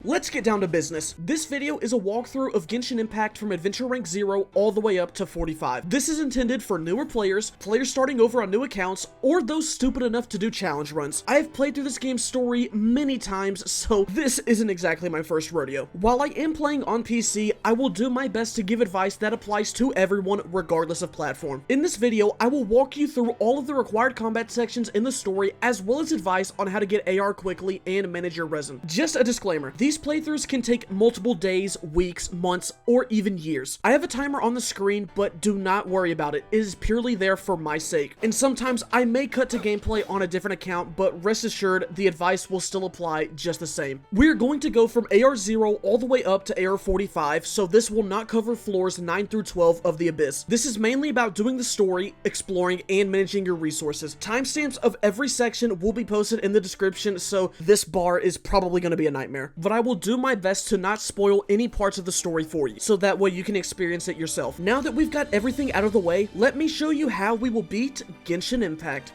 Let's get down to business. This video is a walkthrough of Genshin Impact from Adventure Rank 0 all the way up to 45. This is intended for newer players, players starting over on new accounts, or those stupid enough to do challenge runs. I have played through this game's story many times, so this isn't exactly my first rodeo. While I am playing on PC, I will do my best to give advice that applies to everyone regardless of platform. In this video, I will walk you through all of the required combat sections in the story, as well as advice on how to get AR quickly and manage your resin. Just a disclaimer, these playthroughs can take multiple days, weeks, months, or even years. I have a timer on the screen, but do not worry about it. It is purely there for my sake. And sometimes I may cut to gameplay on a different account, but rest assured, the advice will still apply just the same. We're going to go from AR 0 all the way up to AR 45, so this will not cover floors 9 through 12 of the Abyss. This is mainly about doing the story, exploring, and managing your resources. Timestamps of every section will be posted in the description, so this bar is probably going to be a nightmare. But I will do my best to not spoil any parts of the story for you, so that way you can experience it yourself. Now that we've got everything out of the way, let me show you how we will beat Genshin Impact.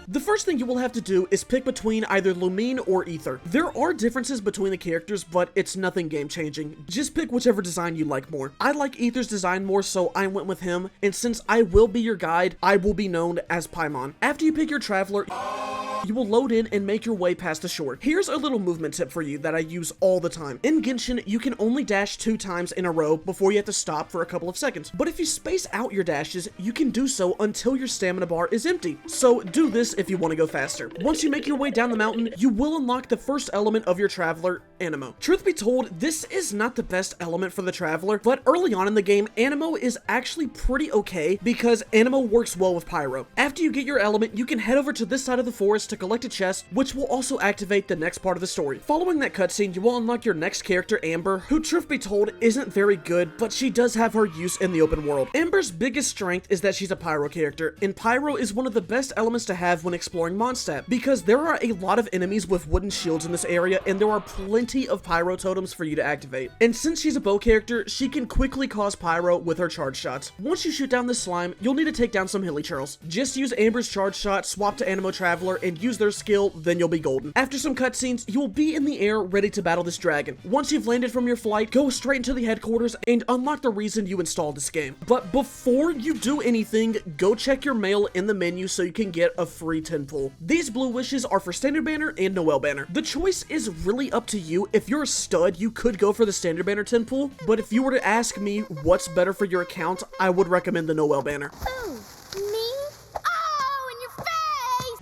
The first thing you will have to do is pick between either Lumine or Ether. There are differences between the characters, but it's nothing game-changing. Just pick whichever design you like more. I like Ether's design more, so I went with him, and since I will be your guide, I will be known as Paimon. After you pick your traveler, you will load in and make your way past the shore. Here's a little movement tip for you that I use all the time. In Genshin, you can only dash 2 times in a row before you have to stop for a couple of seconds. But if you space out your dashes, you can do so until your stamina bar is empty. So do this if you want to go faster. Once you make your way down the mountain, you will unlock the first element of your traveler, Anemo. Truth be told, this is not the best element for the traveler, but early on in the game, Anemo is actually pretty okay because Anemo works well with Pyro. After you get your element, you can head over to this side of the forest to collect a chest, which will also activate the next part of the story. Following that cutscene, you will unlock your next character, Amber, who, truth be told, isn't very good, but she does have her use in the open world. Amber's biggest strength is that she's a Pyro character, and Pyro is one of the best elements to have when exploring Mondstadt, because there are a lot of enemies with wooden shields in this area, and there are plenty of Pyro totems for you to activate. And since she's a bow character, she can quickly cause Pyro with her charge shots. Once you shoot down this slime, you'll need to take down some hilly churls. Just use Amber's charge shot, swap to Anemo Traveler, and use their skill, then you'll be golden. After some cutscenes, you will be in the air ready to battle this dragon. Once you've landed from your flight, go straight into the headquarters and unlock the reason you installed this game. But before you do anything, go check your mail in the menu so you can get a free 10 pull. These blue wishes are for Standard Banner and Noel Banner. The choice is really up to you. If you're a stud, you could go for the Standard Banner 10 pull, but if you were to ask me what's better for your account, I would recommend the Noel Banner.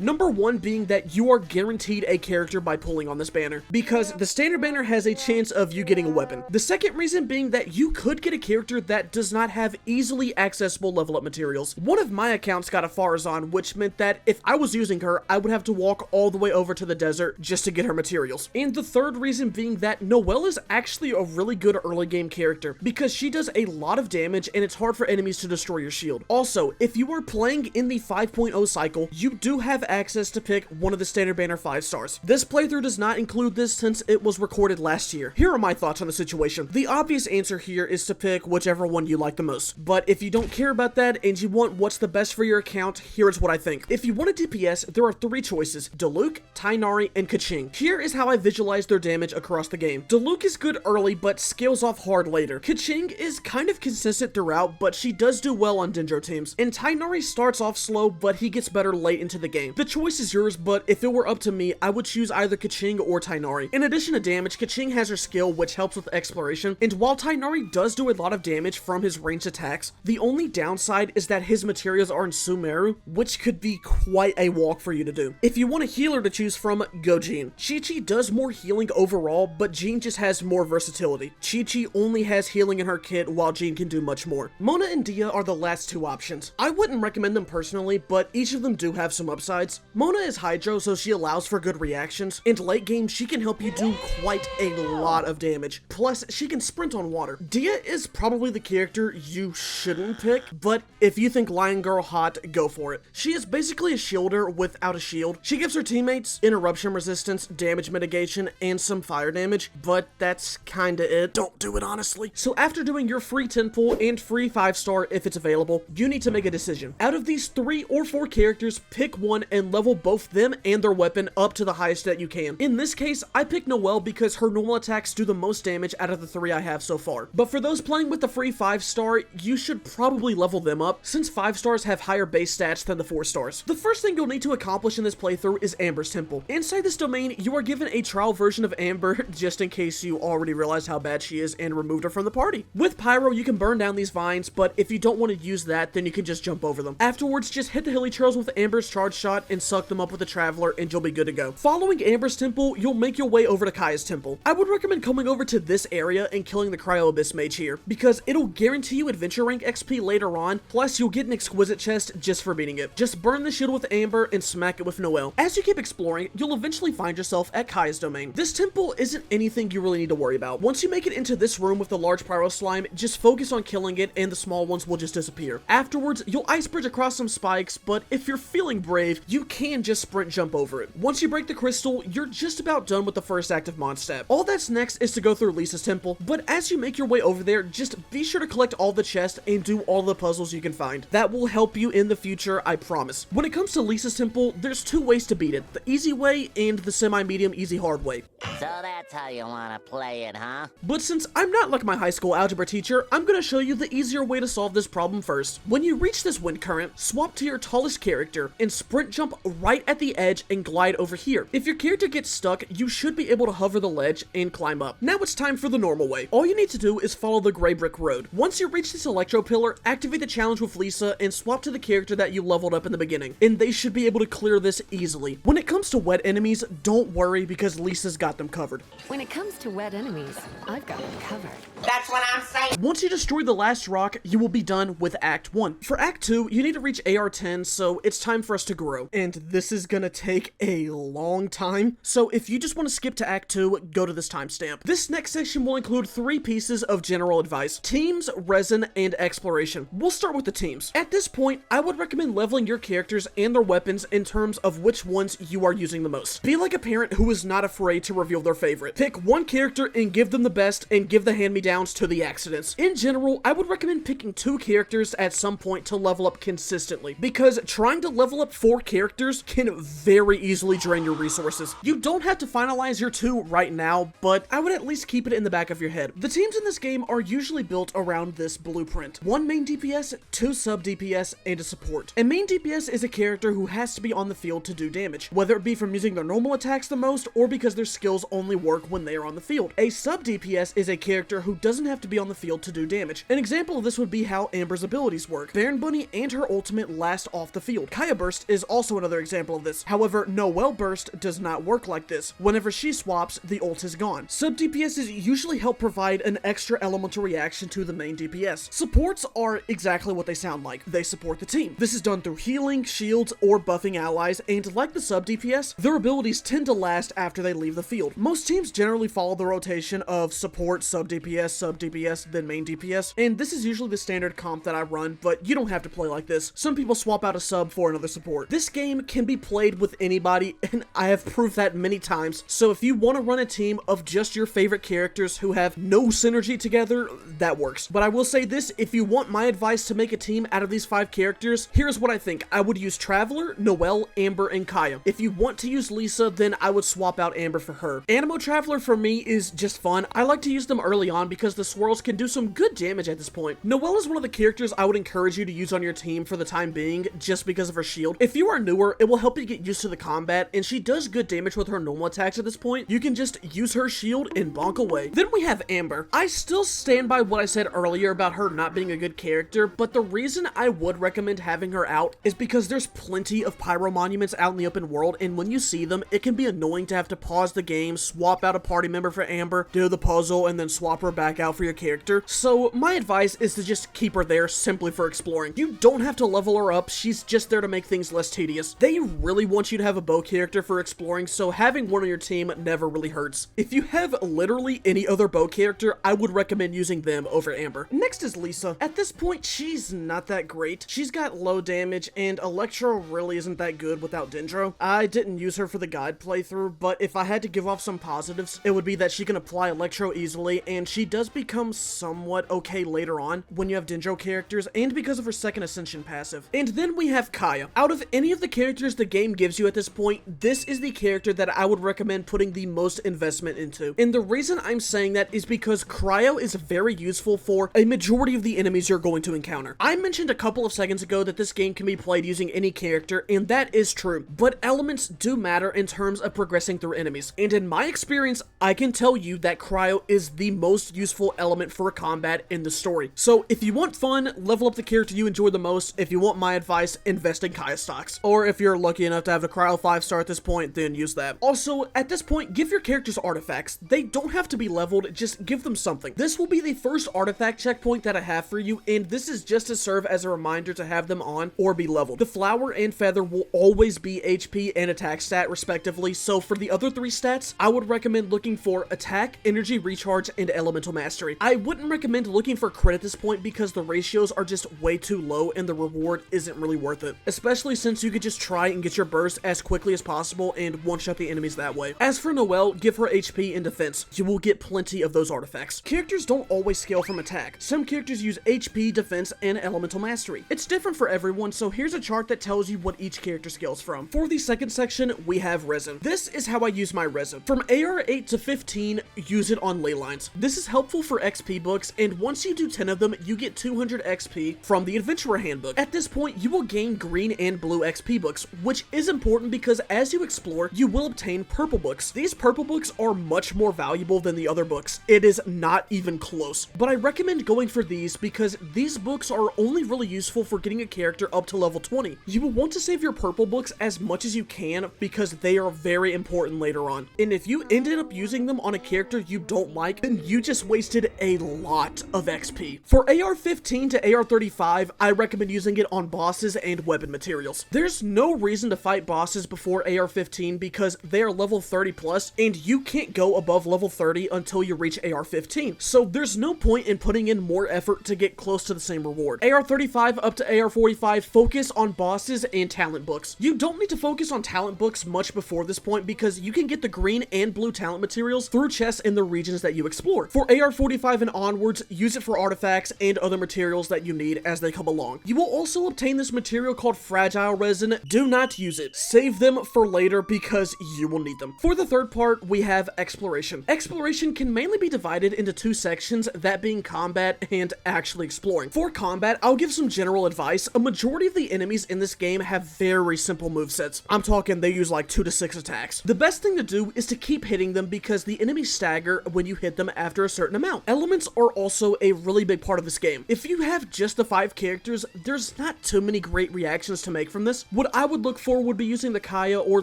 Number 1 being that you are guaranteed a character by pulling on this banner, because the standard banner has a chance of you getting a weapon. The second reason being that you could get a character that does not have easily accessible level up materials. One of my accounts got a Farazan, which meant that if I was using her, I would have to walk all the way over to the desert just to get her materials. And the third reason being that Noelle is actually a really good early game character, because she does a lot of damage and it's hard for enemies to destroy your shield. Also, if you are playing in the 5.0 cycle, you do have access to pick one of the standard banner 5 stars. This playthrough does not include this since it was recorded last year. Here are my thoughts on the situation. The obvious answer here is to pick whichever one you like the most. But if you don't care about that and you want what's the best for your account, here's what I think. If you want a DPS, there are 3 choices: Diluc, Tighnari, and Keqing. Here is how I visualize their damage across the game. Diluc is good early, but scales off hard later. Keqing is kind of consistent throughout, but she does do well on Dendro teams. And Tighnari starts off slow, but he gets better late into the game. The choice is yours, but if it were up to me, I would choose either Keqing or Tighnari. In addition to damage, Keqing has her skill, which helps with exploration, and while Tighnari does do a lot of damage from his ranged attacks, the only downside is that his materials are in Sumeru, which could be quite a walk for you to do. If you want a healer to choose from, go Jean. Chi-Chi does more healing overall, but Jean just has more versatility. Chi-Chi only has healing in her kit, while Jean can do much more. Mona and Dia are the last 2 options. I wouldn't recommend them personally, but each of them do have some upsides. Mona is Hydro, so she allows for good reactions, and late game she can help you do quite a lot of damage. Plus, she can sprint on water. Dia is probably the character you shouldn't pick, but if you think Lion Girl hot, go for it. She is basically a shielder without a shield. She gives her teammates interruption resistance, damage mitigation, and some fire damage, but that's kinda it. Don't do it, honestly. So after doing your free 10 pull and free 5 star if it's available, you need to make a decision. Out of these 3 or 4 characters, pick one and level both them and their weapon up to the highest that you can. In this case, I picked Noelle because her normal attacks do the most damage out of the 3 I have so far. But for those playing with the free 5-star, you should probably level them up, since 5 stars have higher base stats than the 4 stars. The first thing you'll need to accomplish in this playthrough is Amber's Temple. Inside this domain, you are given a trial version of Amber, just in case you already realized how bad she is and removed her from the party. With Pyro, you can burn down these vines, but if you don't want to use that, then you can just jump over them. Afterwards, just hit the hilly trails with Amber's charge shot and suck them up with the Traveler, and you'll be good to go. Following Amber's Temple, you'll make your way over to Kaya's Temple. I would recommend coming over to this area and killing the Cryo Abyss Mage here, because it'll guarantee you adventure rank XP later on, plus you'll get an exquisite chest just for beating it. Just burn the shield with Amber and smack it with Noelle. As you keep exploring, you'll eventually find yourself at Kaya's domain. This temple isn't anything you really need to worry about. Once you make it into this room with the large pyro slime, just focus on killing it and the small ones will just disappear. Afterwards, you'll ice bridge across some spikes, but if you're feeling brave, you can just sprint jump over it. Once you break the crystal, you're just about done with the first act of Mondstadt. All that's next is to go through Lisa's temple, but as you make your way over there, just be sure to collect all the chests and do all the puzzles you can find. That will help you in the future, I promise. When it comes to Lisa's temple, there's 2 ways to beat it: the easy way and the semi-medium easy hard way. So that's how you wanna play it, huh? But since I'm not like my high school algebra teacher, I'm gonna show you the easier way to solve this problem first. When you reach this wind current, swap to your tallest character and sprint jump right at the edge and glide over here. If your character gets stuck, you should be able to hover the ledge and climb up. Now it's time for the normal way. All you need to do is follow the gray brick road. Once you reach this electro pillar, activate the challenge with Lisa and swap to the character that you leveled up in the beginning, and they should be able to clear this easily. When it comes to wet enemies, don't worry because Lisa's got them covered. When it comes to wet enemies, I've got them covered. That's what I'm saying. Once you destroy the last rock, you will be done with Act 1. For Act 2, you need to reach AR 10, so it's time for us to grow. And this is gonna take a long time, so if you just want to skip to Act 2, go to this timestamp. This next section will include 3 pieces of general advice: teams, resin, and exploration. We'll start with the teams. At this point, I would recommend leveling your characters and their weapons in terms of which ones you are using the most. Be like a parent who is not afraid to reveal their favorite. Pick one character and give them the best, and give the hand-me-downs to the accidents. In general, I would recommend picking 2 characters at some point to level up consistently, because trying to level up 4 characters can very easily drain your resources. You don't have to finalize your 2 right now, but I would at least keep it in the back of your head. The teams in this game are usually built around this blueprint: 1 main DPS, 2 sub DPS, and a support. A main DPS is a character who has to be on the field to do damage, whether it be from using their normal attacks the most or because their skills only work when they are on the field. A sub DPS is a character who doesn't have to be on the field to do damage. An example of this would be how Amber's abilities work. Baron Bunny and her ultimate last off the field. Kaya Burst is also another example of this. However, Noelle Burst does not work like this. Whenever she swaps, the ult is gone. Sub DPSs usually help provide an extra elemental reaction to the main DPS. Supports are exactly what they sound like. They support the team. This is done through healing, shields, or buffing allies, and like the sub DPS, their abilities tend to last after they leave the field. Most teams generally follow the rotation of support, sub DPS, then main DPS, and this is usually the standard comp that I run, but you don't have to play like this. Some people swap out a sub for another support. This game can be played with anybody, and I have proved that many times, so if you want to run a team of just your favorite characters who have no synergy together, that works. But I will say this: if you want my advice to make a team out of these 5 characters, here's what I think. I would use Traveler, Noelle, Amber, and Kaya. If you want to use Lisa, then I would swap out Amber for her. Animo Traveler for me is just fun. I like to use them early on because the swirls can do some good damage at this point. Noelle is one of the characters I would encourage you to use on your team for the time being, just because of her shield. If you are newer, it will help you get used to the combat, and she does good damage with her normal attacks at this point. You can just use her shield and bonk away. Then we have Amber. I still stand by what I said earlier about her not being a good character, but the reason I would recommend having her out is because there's plenty of pyro monuments out in the open world, and when you see them, it can be annoying to have to pause the game, swap out a party member for Amber, do the puzzle, and then swap her back out for your character. So my advice is to just keep her there simply for exploring. You don't have to level her up, she's just there to make things less tedious. They really want you to have a bow character for exploring, so having one on your team never really hurts. If you have literally any other bow character, I would recommend using them over Amber. Next is Lisa. At this point, she's not that great. She's got low damage, and Electro really isn't that good without Dendro. I didn't use her for the guide playthrough, but if I had to give off some positives, it would be that she can apply Electro easily, and she does become somewhat okay later on when you have Dendro characters, and because of her second Ascension passive. And then we have Kaya. Out of any of the the characters the game gives you at this point, this is the character that I would recommend putting the most investment into. And the reason I'm saying that is because Cryo is very useful for a majority of the enemies you're going to encounter. I mentioned a couple of seconds ago that this game can be played using any character, and that is true, but elements do matter in terms of progressing through enemies. And in my experience, I can tell you that Cryo is the most useful element for combat in the story. So if you want fun, level up the character you enjoy the most. If you want my advice, invest in Kaya stocks. Or if you're lucky enough to have a Cryo 5-star at this point, then use that. Also, at this point, give your characters artifacts. They don't have to be leveled, just give them something. This will be the first artifact checkpoint that I have for you, and this is just to serve as a reminder to have them on or be leveled. The flower and feather will always be HP and attack stat respectively, so for the other 3 stats, I would recommend looking for attack, energy recharge, and elemental mastery. I wouldn't recommend looking for crit at this point because the ratios are just way too low and the reward isn't really worth it, especially since you could just try and get your burst as quickly as possible and one-shot the enemies that way. As for Noelle, give her HP and defense. You will get plenty of those artifacts. Characters don't always scale from attack. Some characters use HP, defense, and elemental mastery. It's different for everyone, so here's a chart that tells you what each character scales from. For the second section, we have Resin. This is how I use my Resin. From AR 8 to 15, use it on ley lines. This is helpful for XP books, and once you do 10 of them, you get 200 XP from the Adventurer Handbook. At this point, you will gain green and blue XP books, which is important because as you explore, you will obtain purple books. These purple books are much more valuable than the other books. It is not even close. But I recommend going for these because these books are only really useful for getting a character up to level 20. You will want to save your purple books as much as you can because they are very important later on. And if you ended up using them on a character you don't like, then you just wasted a lot of XP. For AR 15 to AR 35, I recommend using it on bosses and weapon materials. There's no reason to fight bosses before AR 15 because they are level 30 plus, and you can't go above level 30 until you reach AR 15. So there's no point in putting in more effort to get close to the same reward. AR 35 up to AR 45, focus on bosses and talent books. You don't need to focus on talent books much before this point because you can get the green and blue talent materials through chests in the regions that you explore. For AR 45 and onwards, use it for artifacts and other materials that you need as they come along. You will also obtain this material called Fragile Resin. Do not use it. Save them for later because you will need them. For the third part, we have Exploration. Exploration can mainly be divided into 2 sections, that being combat and actually exploring. For combat, I'll give some general advice. A majority of the enemies in this game have very simple movesets. I'm talking they use like 2 to 6 attacks. The best thing to do is to keep hitting them because the enemies stagger when you hit them after a certain amount. Elements are also a really big part of this game. If you have just the 5 characters, there's not too many great reactions to make from this. What I would look for would be using the Kaya or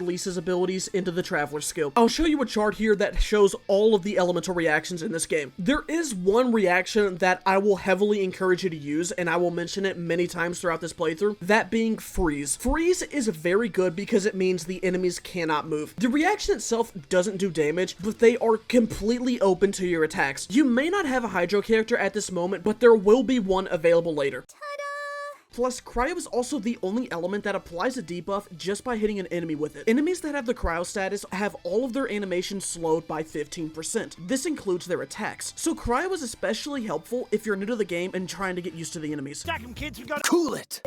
Lisa's abilities into the Traveler skill. I'll show you a chart here that shows all of the elemental reactions in this game. There is one reaction that I will heavily encourage you to use, and I will mention it many times throughout this playthrough, that being Freeze. Freeze is very good because it means the enemies cannot move. The reaction itself doesn't do damage, but they are completely open to your attacks. You may not have a Hydro character at this moment, but there will be one available later. Plus, Cryo is also the only element that applies a debuff just by hitting an enemy with it. Enemies that have the Cryo status have all of their animations slowed by 15%. This includes their attacks. So Cryo is especially helpful if you're new to the game and trying to get used to the enemies. Stack 'em, kids, we gotta cool it!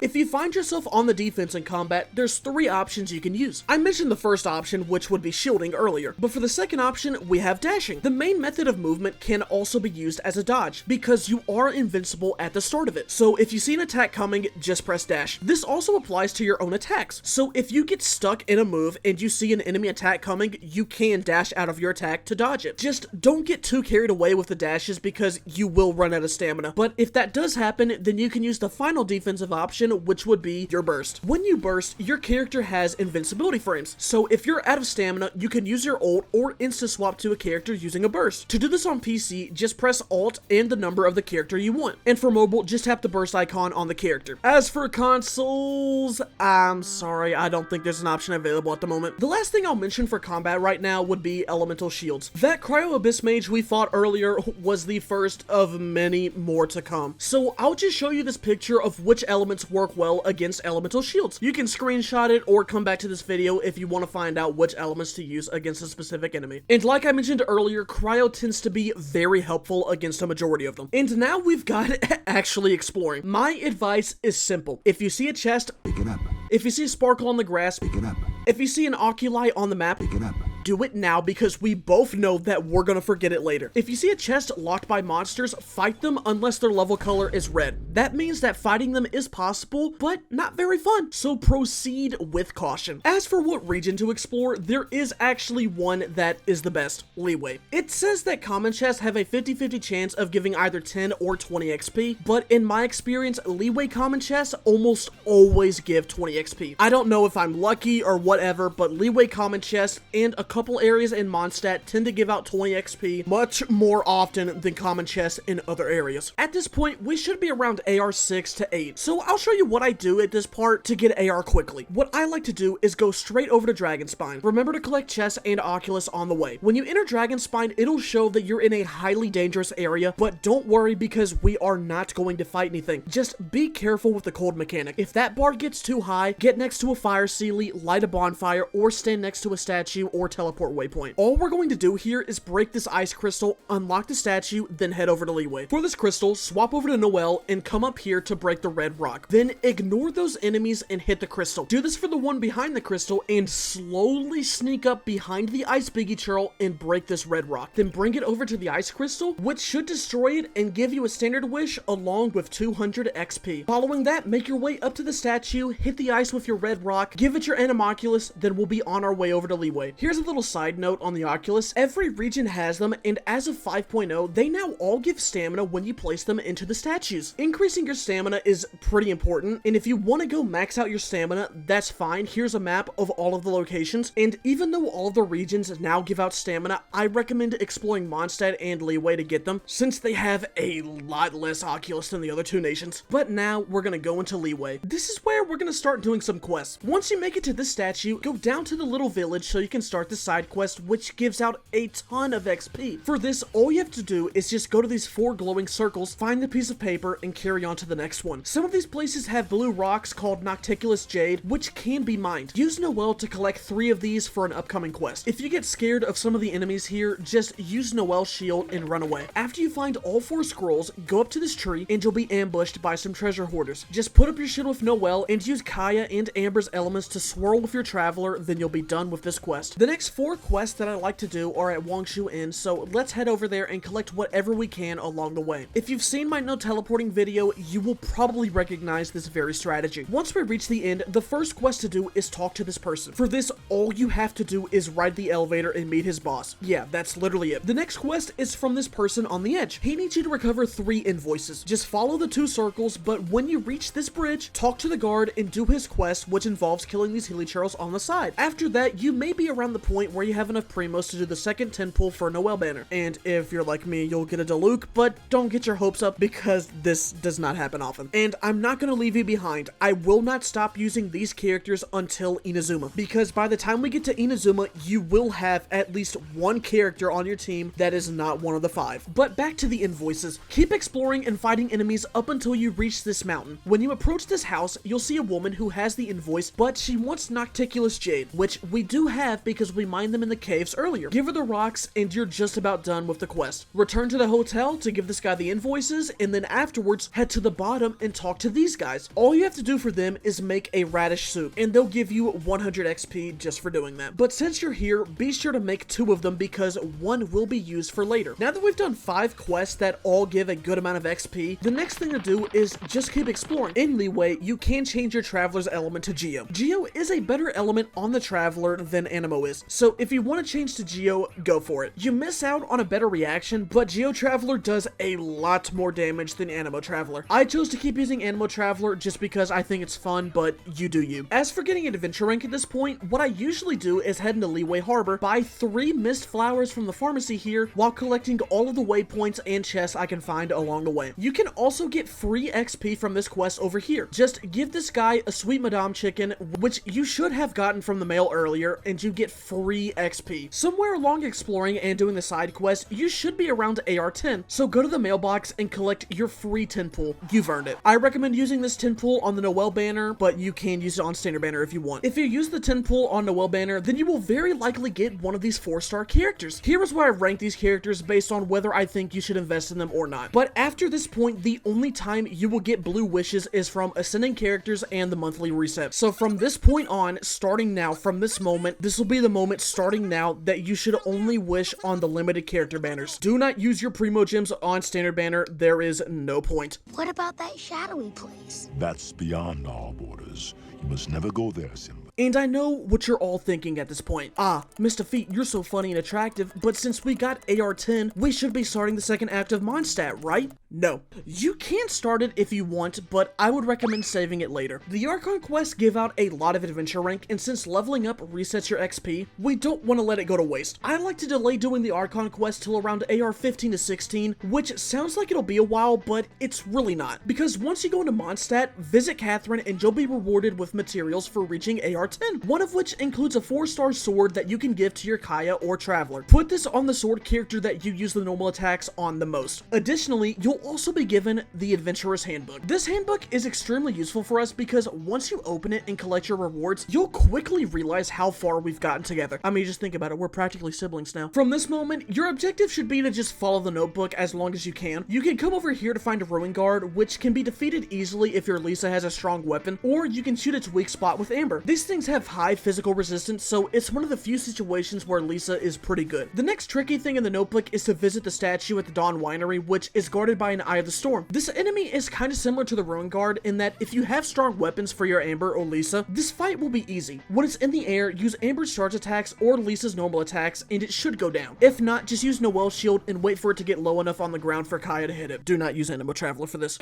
If you find yourself on the defense in combat, there's 3 options you can use. I mentioned the first option, which would be shielding earlier, but for the second option, we have dashing. The main method of movement can also be used as a dodge, because you are invincible at the start of it. So if you see an attack coming, just press dash. This also applies to your own attacks. So if you get stuck in a move and you see an enemy attack coming, you can dash out of your attack to dodge it. Just don't get too carried away with the dashes because you will run out of stamina. But if that does happen, then you can use the final defensive option, which would be your burst. When you burst, your character has invincibility frames. So if you're out of stamina, you can use your ult or insta-swap to a character using a burst. To do this on PC, just press Alt and the number of the character you want. And for mobile, just tap the burst icon on the character. As for consoles, I'm sorry, I don't think there's an option available at the moment. The last thing I'll mention for combat right now would be elemental shields. That Cryo Abyss Mage we fought earlier was the first of many more to come. So I'll just show you this picture of which elements work well against elemental shields. You can screenshot it or come back to this video if you want to find out which elements to use against a specific enemy. And like I mentioned earlier, Cryo tends to be very helpful against a majority of them. And now we've got actually exploring. My advice is simple. If you see a chest, pick it up. If you see a sparkle on the grass, pick it up. If you see an oculi on the map, pick it up. Do it now because we both know that we're gonna forget it later. If you see a chest locked by monsters, fight them unless their level color is red. That means that fighting them is possible, but not very fun. So proceed with caution. As for what region to explore, there is actually one that is the best, Liyue. It says that common chests have a 50-50 chance of giving either 10 or 20 XP, but in my experience, Liyue common chests almost always give 20 XP. I don't know if I'm lucky or whatever, but Liyue common chests and a couple areas in Mondstadt tend to give out 20 XP much more often than common chests in other areas. At this point, we should be around AR 6 to 8, so I'll show you what I do at this part to get AR quickly. What I like to do is go straight over to Dragonspine. Remember to collect chests and Oculus on the way. When you enter Dragonspine, it'll show that you're in a highly dangerous area, but don't worry because we are not going to fight anything. Just be careful with the cold mechanic. If that bar gets too high, get next to a fire sealy, light a bonfire, or stand next to a statue or teleport waypoint. All we're going to do here is break this ice crystal, unlock the statue, then head over to Liyue. For this crystal, swap over to Noelle and come up here to break the red rock. Then ignore those enemies and hit the crystal. Do this for the one behind the crystal and slowly sneak up behind the ice biggie churl and break this red rock. Then bring it over to the ice crystal, which should destroy it and give you a standard wish along with 200 XP. Following that, make your way up to the statue, hit the ice with your red rock, give it your Animoculus, then we'll be on our way over to Liyue. Here's a little side note on the Oculus. Every region has them, and as of 5.0, they now all give stamina when you place them into the statues. Increasing your stamina is pretty important, and if you want to go max out your stamina, that's fine. Here's a map of all of the locations, and even though all of the regions now give out stamina, I recommend exploring Mondstadt and Liyue to get them, since they have a lot less Oculus than the other two nations. But now, we're gonna go into Liyue. This is where we're gonna start doing some quests. Once you make it to this statue, go down to the little village so you can start the side quest, which gives out a ton of XP. For this, all you have to do is just go to these 4 glowing circles, find the piece of paper, and carry on to the next one. Some of these places have blue rocks called Nocticulus Jade, which can be mined. Use Noelle to collect 3 of these for an upcoming quest. If you get scared of some of the enemies here, just use Noelle's shield and run away. After you find all 4 scrolls, go up to this tree and you'll be ambushed by some treasure hoarders. Just put up your shield with Noelle and use Kaya and Amber's elements to swirl with your traveler, then you'll be done with this quest. The next 4 quests that I like to do are at Wangshu Inn, so let's head over there and collect whatever we can along the way. If you've seen my no teleporting video, you will probably recognize this very strategy. Once we reach the end, the first quest to do is talk to this person. For this, all you have to do is ride the elevator and meet his boss. Yeah, that's literally it. The next quest is from this person on the edge. He needs you to recover 3 invoices. Just follow the 2 circles, but when you reach this bridge, talk to the guard and do his quest, which involves killing these hilichurls on the side. After that, you may be around the point where you have enough primos to do the second 10 pull for a Noelle banner. And if you're like me, you'll get a Diluc, but don't get your hopes up because this does not happen often. And I'm not going to leave you behind. I will not stop using these characters until Inazuma, because by the time we get to Inazuma, you will have at least 1 character on your team that is not one of the 5. But back to the invoices. Keep exploring and fighting enemies up until you reach this mountain. When you approach this house, you'll see a woman who has the invoice, but she wants Nocticulus Jade, which we do have because we mined them in the caves earlier. Give her the rocks and you're just about done with the quest. Return to the hotel to give this guy the invoices, and then afterwards head to the bottom and talk to these guys. All you have to do for them is make a radish soup, and they'll give you 100 XP just for doing that. But since you're here, be sure to make 2 of them because 1 will be used for later. Now that we've done 5 quests that all give a good amount of XP, the next thing to do is just keep exploring. In Liyue, you can change your traveler's element to Geo. Geo is a better element on the traveler than Anemo is, so if you want to change to Geo, go for it. You miss out on a better reaction, but Geo Traveler does a lot more damage than Anemo Traveler. I chose to keep using Anemo Traveler just because I think it's fun, but you do you. As for getting an adventure rank at this point, what I usually do is head into Liyue Harbor, buy 3 mist flowers from the pharmacy here, while collecting all of the waypoints and chests I can find along the way. You can also get free XP from this quest over here. Just give this guy a sweet madame chicken, which you should have gotten from the mail earlier, and you get free free XP. Somewhere along exploring and doing the side quest, you should be around AR 10, so go to the mailbox and collect your free 10 pool. You've earned it. I recommend using this 10 pool on the Noelle banner, but you can use it on standard banner if you want. If you use the 10 pool on Noelle banner, then you will very likely get one of these 4-star characters. Here is where I rank these characters based on whether I think you should invest in them or not. But after this point, the only time you will get blue wishes is from ascending characters and the monthly reset. So from this point on, starting now, from this moment, this will be the moment starting now that you should only wish on the limited character banners. Do not use your primo gems on standard banner. There is no point. What about that shadowy place? That's beyond our borders. You must never go there, Simba. And I know what you're all thinking at this point. Ah, MistahFeet, you're so funny and attractive, but since we got AR 10, we should be starting the second act of Mondstadt, right? No. You can start it if you want, but I would recommend saving it later. The Archon Quests give out a lot of adventure rank, and since leveling up resets your XP, we don't want to let it go to waste. I like to delay doing the Archon Quest till around AR 15 to 16, which sounds like it'll be a while, but it's really not. Because once you go into Mondstadt, visit Catherine and you'll be rewarded with materials for reaching AR 10, one of which includes a 4-star sword that you can give to your Kaya or Traveler. Put this on the sword character that you use the normal attacks on the most. Additionally, you'll also be given the Adventurer's Handbook. This handbook is extremely useful for us because once you open it and collect your rewards, you'll quickly realize how far we've gotten together. I mean, just think about it, we're practically siblings now. From this moment, your objective should be to just follow the notebook as long as you can. You can come over here to find a Ruin Guard, which can be defeated easily if your Lisa has a strong weapon, or you can shoot its weak spot with Amber. These things have high physical resistance, so it's one of the few situations where Lisa is pretty good. The next tricky thing in the notebook is to visit the statue at the Dawn Winery, which is guarded by an Eye of the Storm. This enemy is kind of similar to the Ruin Guard in that if you have strong weapons for your Amber or Lisa, this fight will be easy. When it's in the air, use Amber's charge attacks or Lisa's normal attacks, and it should go down. If not, just use Noelle's shield and wait for it to get low enough on the ground for Kaya to hit it. Do not use Anima Traveler for this.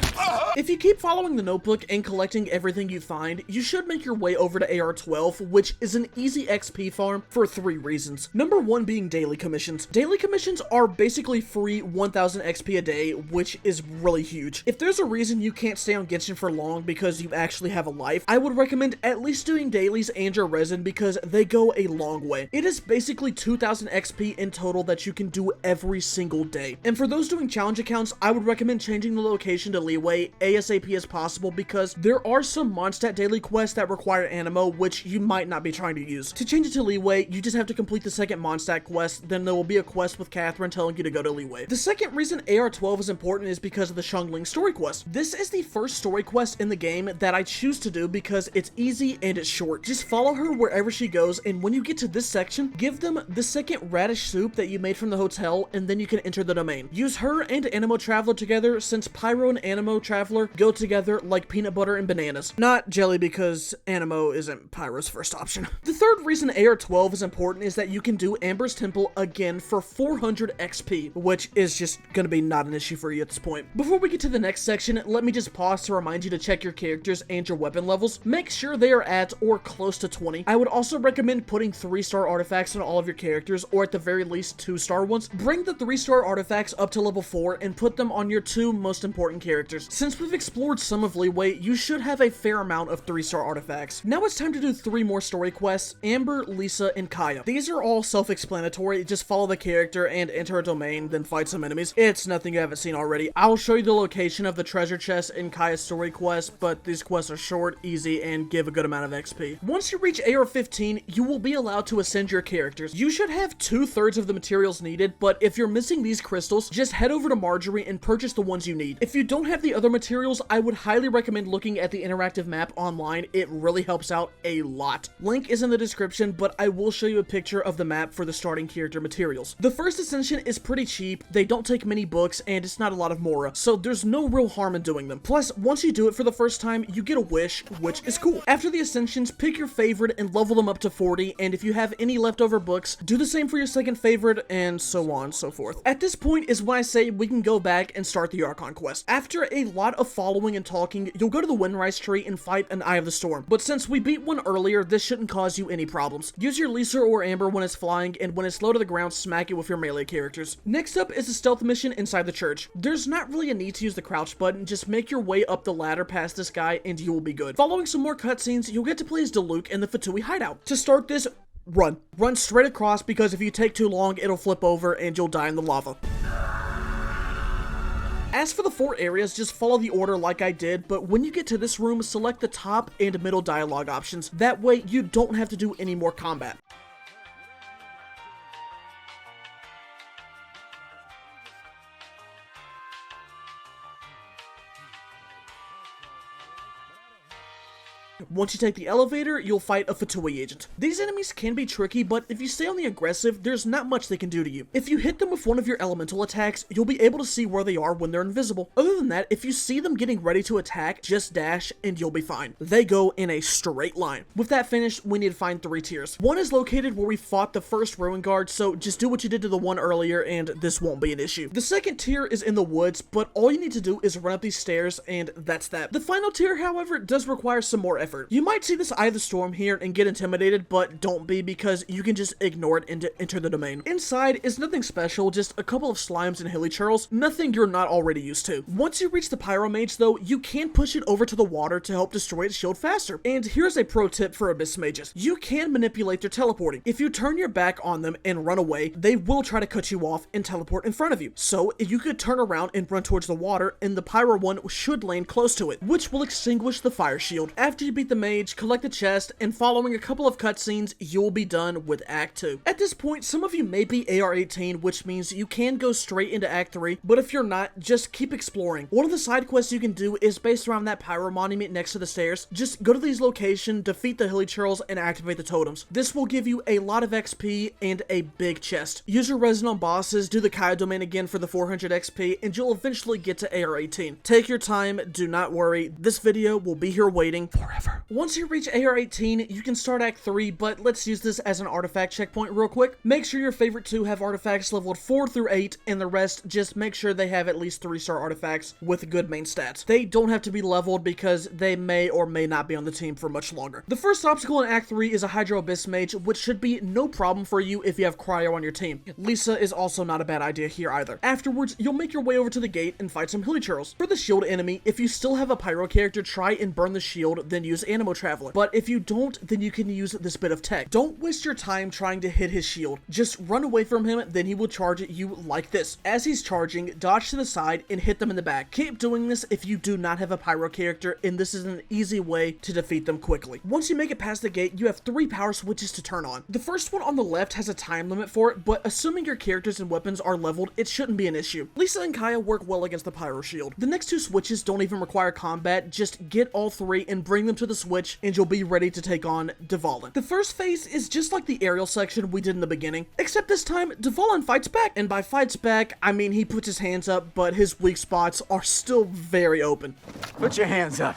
If you keep following the notebook and collecting everything you find, you should make your way over to AR 12, which is an easy XP farm for 3 reasons. Number 1 being daily commissions. Daily commissions are basically free 1000 XP a day, which is really huge. If there's a reason you can't stay on Genshin for long because you actually have a life, I would recommend at least doing dailies and your Resin because they go a long way. It is basically 2000 XP in total that you can do every single day. And for those doing challenge accounts, I would recommend changing the location to Liyue ASAP as possible because there are some Mondstadt daily quests that require Animo, which you might not be trying to use. To change it to Liyue, you just have to complete the second Mondstadt quest, then there will be a quest with Catherine telling you to go to Liyue. The second reason AR 12 is important is because of the Xiangling story quest. This is the first story quest in the game that I choose to do because it's easy and it's short. Just follow her wherever she goes, and when you get to this section, give them the second radish soup that you made from the hotel, and then you can enter the domain. Use her and Animo Traveler together since Pyro and Animo Traveler go together like peanut butter and bananas. Not jelly because Animo isn't Pyro's first option. The third reason AR 12 is important is that you can do Amber's Temple again for 400 XP, which is just gonna be not an issue for you at this point. Before we get to the next section, let me just pause to remind you to check your characters and your weapon levels. Make sure they are at or close to 20. I would also recommend putting 3-star artifacts on all of your characters, or at the very least 2-star ones. Bring the 3-star artifacts up to level 4 and put them on your 2 most important characters. Since we've explored some of Liyue, you should have a fair amount of 3-star artifacts. Now it's time to do 3 more story quests: Amber, Lisa, and Kaya. These are all self-explanatory. Just follow the character and enter a domain, then fight some enemies. It's nothing you haven't seen already. I'll show you the location of the treasure chest in Kaya's story quest, but these quests are short, easy, and give a good amount of XP. Once you reach AR 15, you will be allowed to ascend your characters. You should have 2/3 of the materials needed, but if you're missing these crystals, just head over to Marjorie and purchase the ones you need. If you don't have the other materials, I would highly recommend looking at the interactive map online. It really helps out a lot. Link is in the description, but I will show you a picture of the map for the starting character materials. The first ascension is pretty cheap, they don't take many books, and it's not a lot of Mora, so there's no real harm in doing them. Plus, once you do it for the first time, you get a wish, which is cool. After the ascensions, pick your favorite and level them up to 40, and if you have any leftover books, do the same for your second favorite, and so on and so forth. At this point is when I say we can go back and start the Archon Quest. After a lot of following and talking, you'll go to the Windrise tree and fight an Eye of the Storm, but since we beat one earlier, this shouldn't cause you any problems. Use your Lisa or Amber when it's flying, and when it's low to the ground, smack it with your melee characters. Next up is a stealth mission inside the church. There's not really a need to use the crouch button, just make your way up the ladder past this guy and you will be good. Following some more cutscenes, you'll get to play as Diluc in the Fatui hideout. To start this, run. Run straight across, because if you take too long, it'll flip over and you'll die in the lava. As for the 4 areas, just follow the order like I did, but when you get to this room, select the top and middle dialogue options. That way, you don't have to do any more combat. Once you take the elevator, you'll fight a Fatui agent. These enemies can be tricky, but if you stay on the aggressive, there's not much they can do to you. If you hit them with one of your elemental attacks, you'll be able to see where they are when they're invisible. Other than that, if you see them getting ready to attack, just dash and you'll be fine. They go in a straight line. With that finished, we need to find 3 tiers. One is located where we fought the first Ruin Guard, so just do what you did to the one earlier and this won't be an issue. The second tier is in the woods, but all you need to do is run up these stairs and that's that. The final tier, however, does require some more effort. You might see this Eye of the Storm here and get intimidated, but don't be, because you can just ignore it and enter the domain. Inside is nothing special, just a couple of slimes and hilly churls, nothing you're not already used to. Once you reach the Pyro Mage though, you can push it over to the water to help destroy its shield faster. And here's a pro tip for Abyss Mages. You can manipulate their teleporting. If you turn your back on them and run away, they will try to cut you off and teleport in front of you. So if you could turn around and run towards the water, and the Pyro one should land close to it, which will extinguish the fire shield. After you beat the mage, collect the chest, and following a couple of cutscenes, you'll be done with Act 2. At this point, some of you may be AR-18, which means you can go straight into Act 3, but if you're not, just keep exploring. One of the side quests you can do is based around that Pyro monument next to the stairs. Just go to these locations, defeat the hilly churls, and activate the totems. This will give you a lot of XP and a big chest. Use your Resin on bosses, do the Kaya domain again for the 400 XP, and you'll eventually get to AR-18. Take your time, do not worry, this video will be here waiting forever. Once you reach AR-18, you can start Act 3, but let's use this as an artifact checkpoint real quick. Make sure your favorite 2 have artifacts leveled 4 through 8, and the rest just make sure they have at least 3-star artifacts with good main stats. They don't have to be leveled because they may or may not be on the team for much longer. The first obstacle in Act 3 is a Hydro Abyss Mage, which should be no problem for you if you have Cryo on your team. Lisa is also not a bad idea here either. Afterwards, you'll make your way over to the gate and fight some hilly churls. For the shield enemy, if you still have a Pyro character, try and burn the shield, then use Animo Traveler. But if you don't, then you can use this bit of tech. Don't waste your time trying to hit his shield. Just run away from him, then he will charge at you like this. As he's charging, dodge to the side and hit them in the back. Keep doing this if you do not have a Pyro character, and this is an easy way to defeat them quickly. Once you make it past the gate, you have 3 power switches to turn on. The first one on the left has a time limit for it, but assuming your characters and weapons are leveled, it shouldn't be an issue. Lisa and Kaya work well against the Pyro shield. The next 2 switches don't even require combat, just get all 3 and bring them to the switch, and you'll be ready to take on Dvalin. The first phase is just like the aerial section we did in the beginning, except this time Dvalin fights back, and by fights back, I mean he puts his hands up, but his weak spots are still very open. Put your hands up.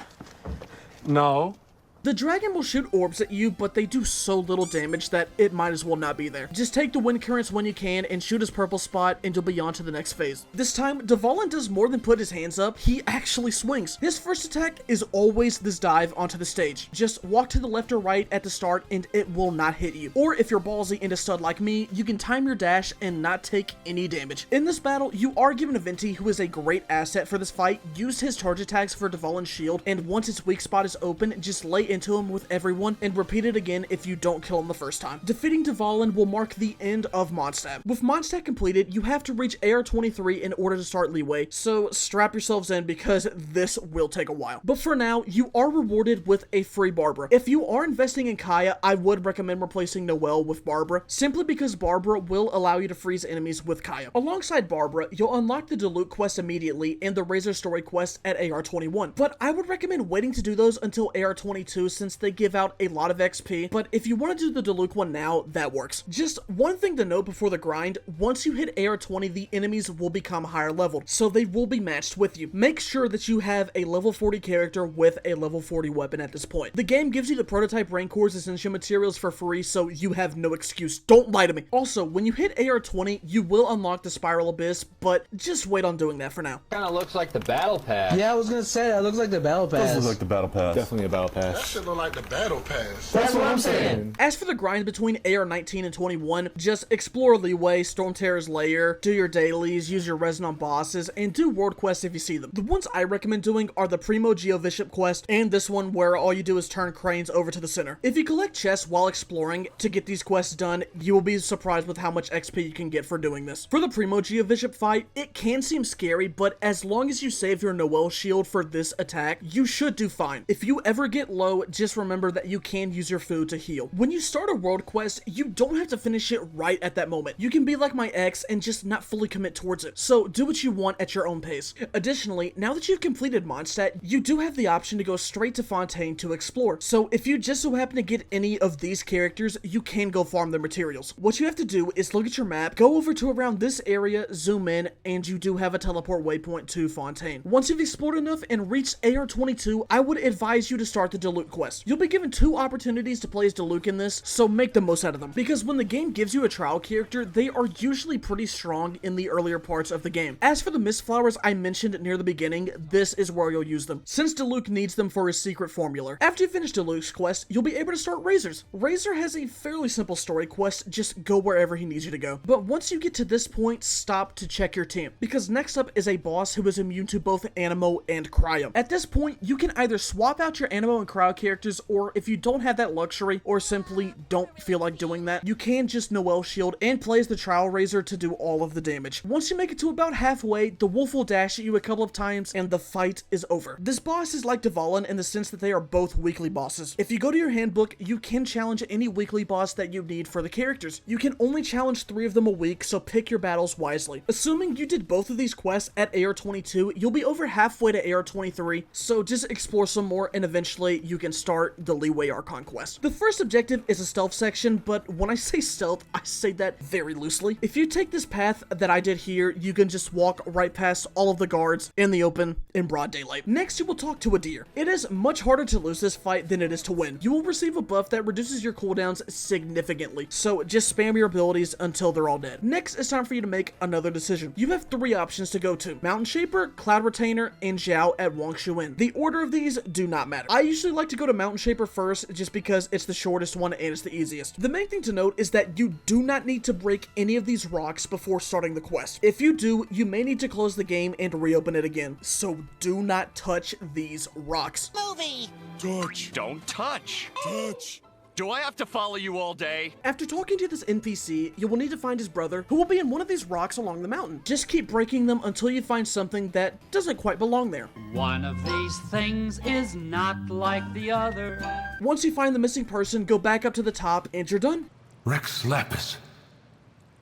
No. The dragon will shoot orbs at you, but they do so little damage that it might as well not be there. Just take the wind currents when you can and shoot his purple spot, and you'll be on to the next phase. This time, Dvalin does more than put his hands up, he actually swings. His first attack is always this dive onto the stage. Just walk to the left or right at the start and it will not hit you. Or if you're ballsy and a stud like me, you can time your dash and not take any damage. In this battle, you are given a Venti, who is a great asset for this fight. Use his charge attacks for Dvalin's shield, and once his weak spot is open, just lay into him with everyone and repeat it again if you don't kill him the first time. Defeating Dvalin will mark the end of Mondstadt. With Mondstadt completed, you have to reach AR-23 in order to start Liyue, so strap yourselves in because this will take a while. But for now, you are rewarded with a free Barbara. If you are investing in Kaya, I would recommend replacing Noelle with Barbara, simply because Barbara will allow you to freeze enemies with Kaya. Alongside Barbara, you'll unlock the Diluc quest immediately and the Razor Story quest at AR-21, but I would recommend waiting to do those until AR-22 since they give out a lot of XP, but if you want to do the Diluc one now, that works. Just one thing to note before the grind, once you hit AR-20, the enemies will become higher leveled, so they will be matched with you. Make sure that you have a level 40 character with a level 40 weapon at this point. The game gives you the prototype Rancor's Ascension materials for free, so you have no excuse. Don't lie to me. Also, when you hit AR-20, you will unlock the Spiral Abyss, but just wait on doing that for now. Kinda looks like the battle pass. Yeah, I was gonna say, that looks like the battle pass. Does look like the battle pass. Definitely a battle pass. shit look like the battle pass. That's what I'm saying. As for the grind between AR 19 and 21, just explore Liyue, Storm Terror's Lair, do your dailies, use your Resin on bosses, and do world quests if you see them. The ones I recommend doing are the Primo Geobishop quest, and this one where all you do is turn cranes over to the center. If you collect chests while exploring to get these quests done, you will be surprised with how much XP you can get for doing this. For the Primo Geobishop fight, it can seem scary, but as long as you save your Noelle shield for this attack, you should do fine. If you ever get low, just remember that you can use your food to heal. When you start a world quest, you don't have to finish it right at that moment. You can be like my ex and just not fully commit towards it. So do what you want at your own pace. Additionally, now that you've completed Mondstadt, you do have the option to go straight to Fontaine to explore. So if you just so happen to get any of these characters, you can go farm their materials. What you have to do is look at your map, go over to around this area, zoom in, and you do have a teleport waypoint to Fontaine. Once you've explored enough and reached AR 22, I would advise you to start the Diluc quest. You'll be given 2 opportunities to play as Diluc in this, so make the most out of them. Because when the game gives you a trial character, they are usually pretty strong in the earlier parts of the game. As for the mist flowers I mentioned near the beginning, this is where you'll use them, since Diluc needs them for his secret formula. After you finish Diluc's quest, you'll be able to start Razor's. Razor has a fairly simple story quest, just go wherever he needs you to go. But once you get to this point, stop to check your team, because next up is a boss who is immune to both Animo and Cryo. At this point, you can either swap out your Animo and Cryo characters, or if you don't have that luxury, or simply don't feel like doing that, you can just Noelle shield and play as the Trial Razor to do all of the damage. Once you make it to about halfway, the wolf will dash at you a couple of times, and the fight is over. This boss is like Dvalin in the sense that they are both weekly bosses. If you go to your handbook, you can challenge any weekly boss that you need for the characters. You can only challenge 3 of them a week, so pick your battles wisely. Assuming you did both of these quests at AR 22, you'll be over halfway to AR 23, so just explore some more and eventually you can start the Liyue Archon Quest. The first objective is a stealth section, but when I say stealth, I say that very loosely. If you take this path that I did here, you can just walk right past all of the guards in the open in broad daylight. Next, you will talk to a deer. It is much harder to lose this fight than it is to win. You will receive a buff that reduces your cooldowns significantly, so just spam your abilities until they're all dead. Next, it's time for you to make another decision. You have 3 options to go to: Mountain Shaper, Cloud Retainer, and Zhao at Wangshuin. The order of these do not matter. I usually like to go to Mountain Shaper first just because it's the shortest one and it's the easiest. The main thing to note is that you do not need to break any of these rocks before starting the quest. If you do, you may need to close the game and reopen it again, so do not touch these rocks. Movie! Touch. Don't touch. Touch. Do I have to follow you all day? After talking to this NPC, you will need to find his brother, who will be in one of these rocks along the mountain. Just keep breaking them until you find something that doesn't quite belong there. One of these things is not like the other. Once you find the missing person, go back up to the top and you're done. Rex Lapis.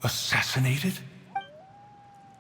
Assassinated?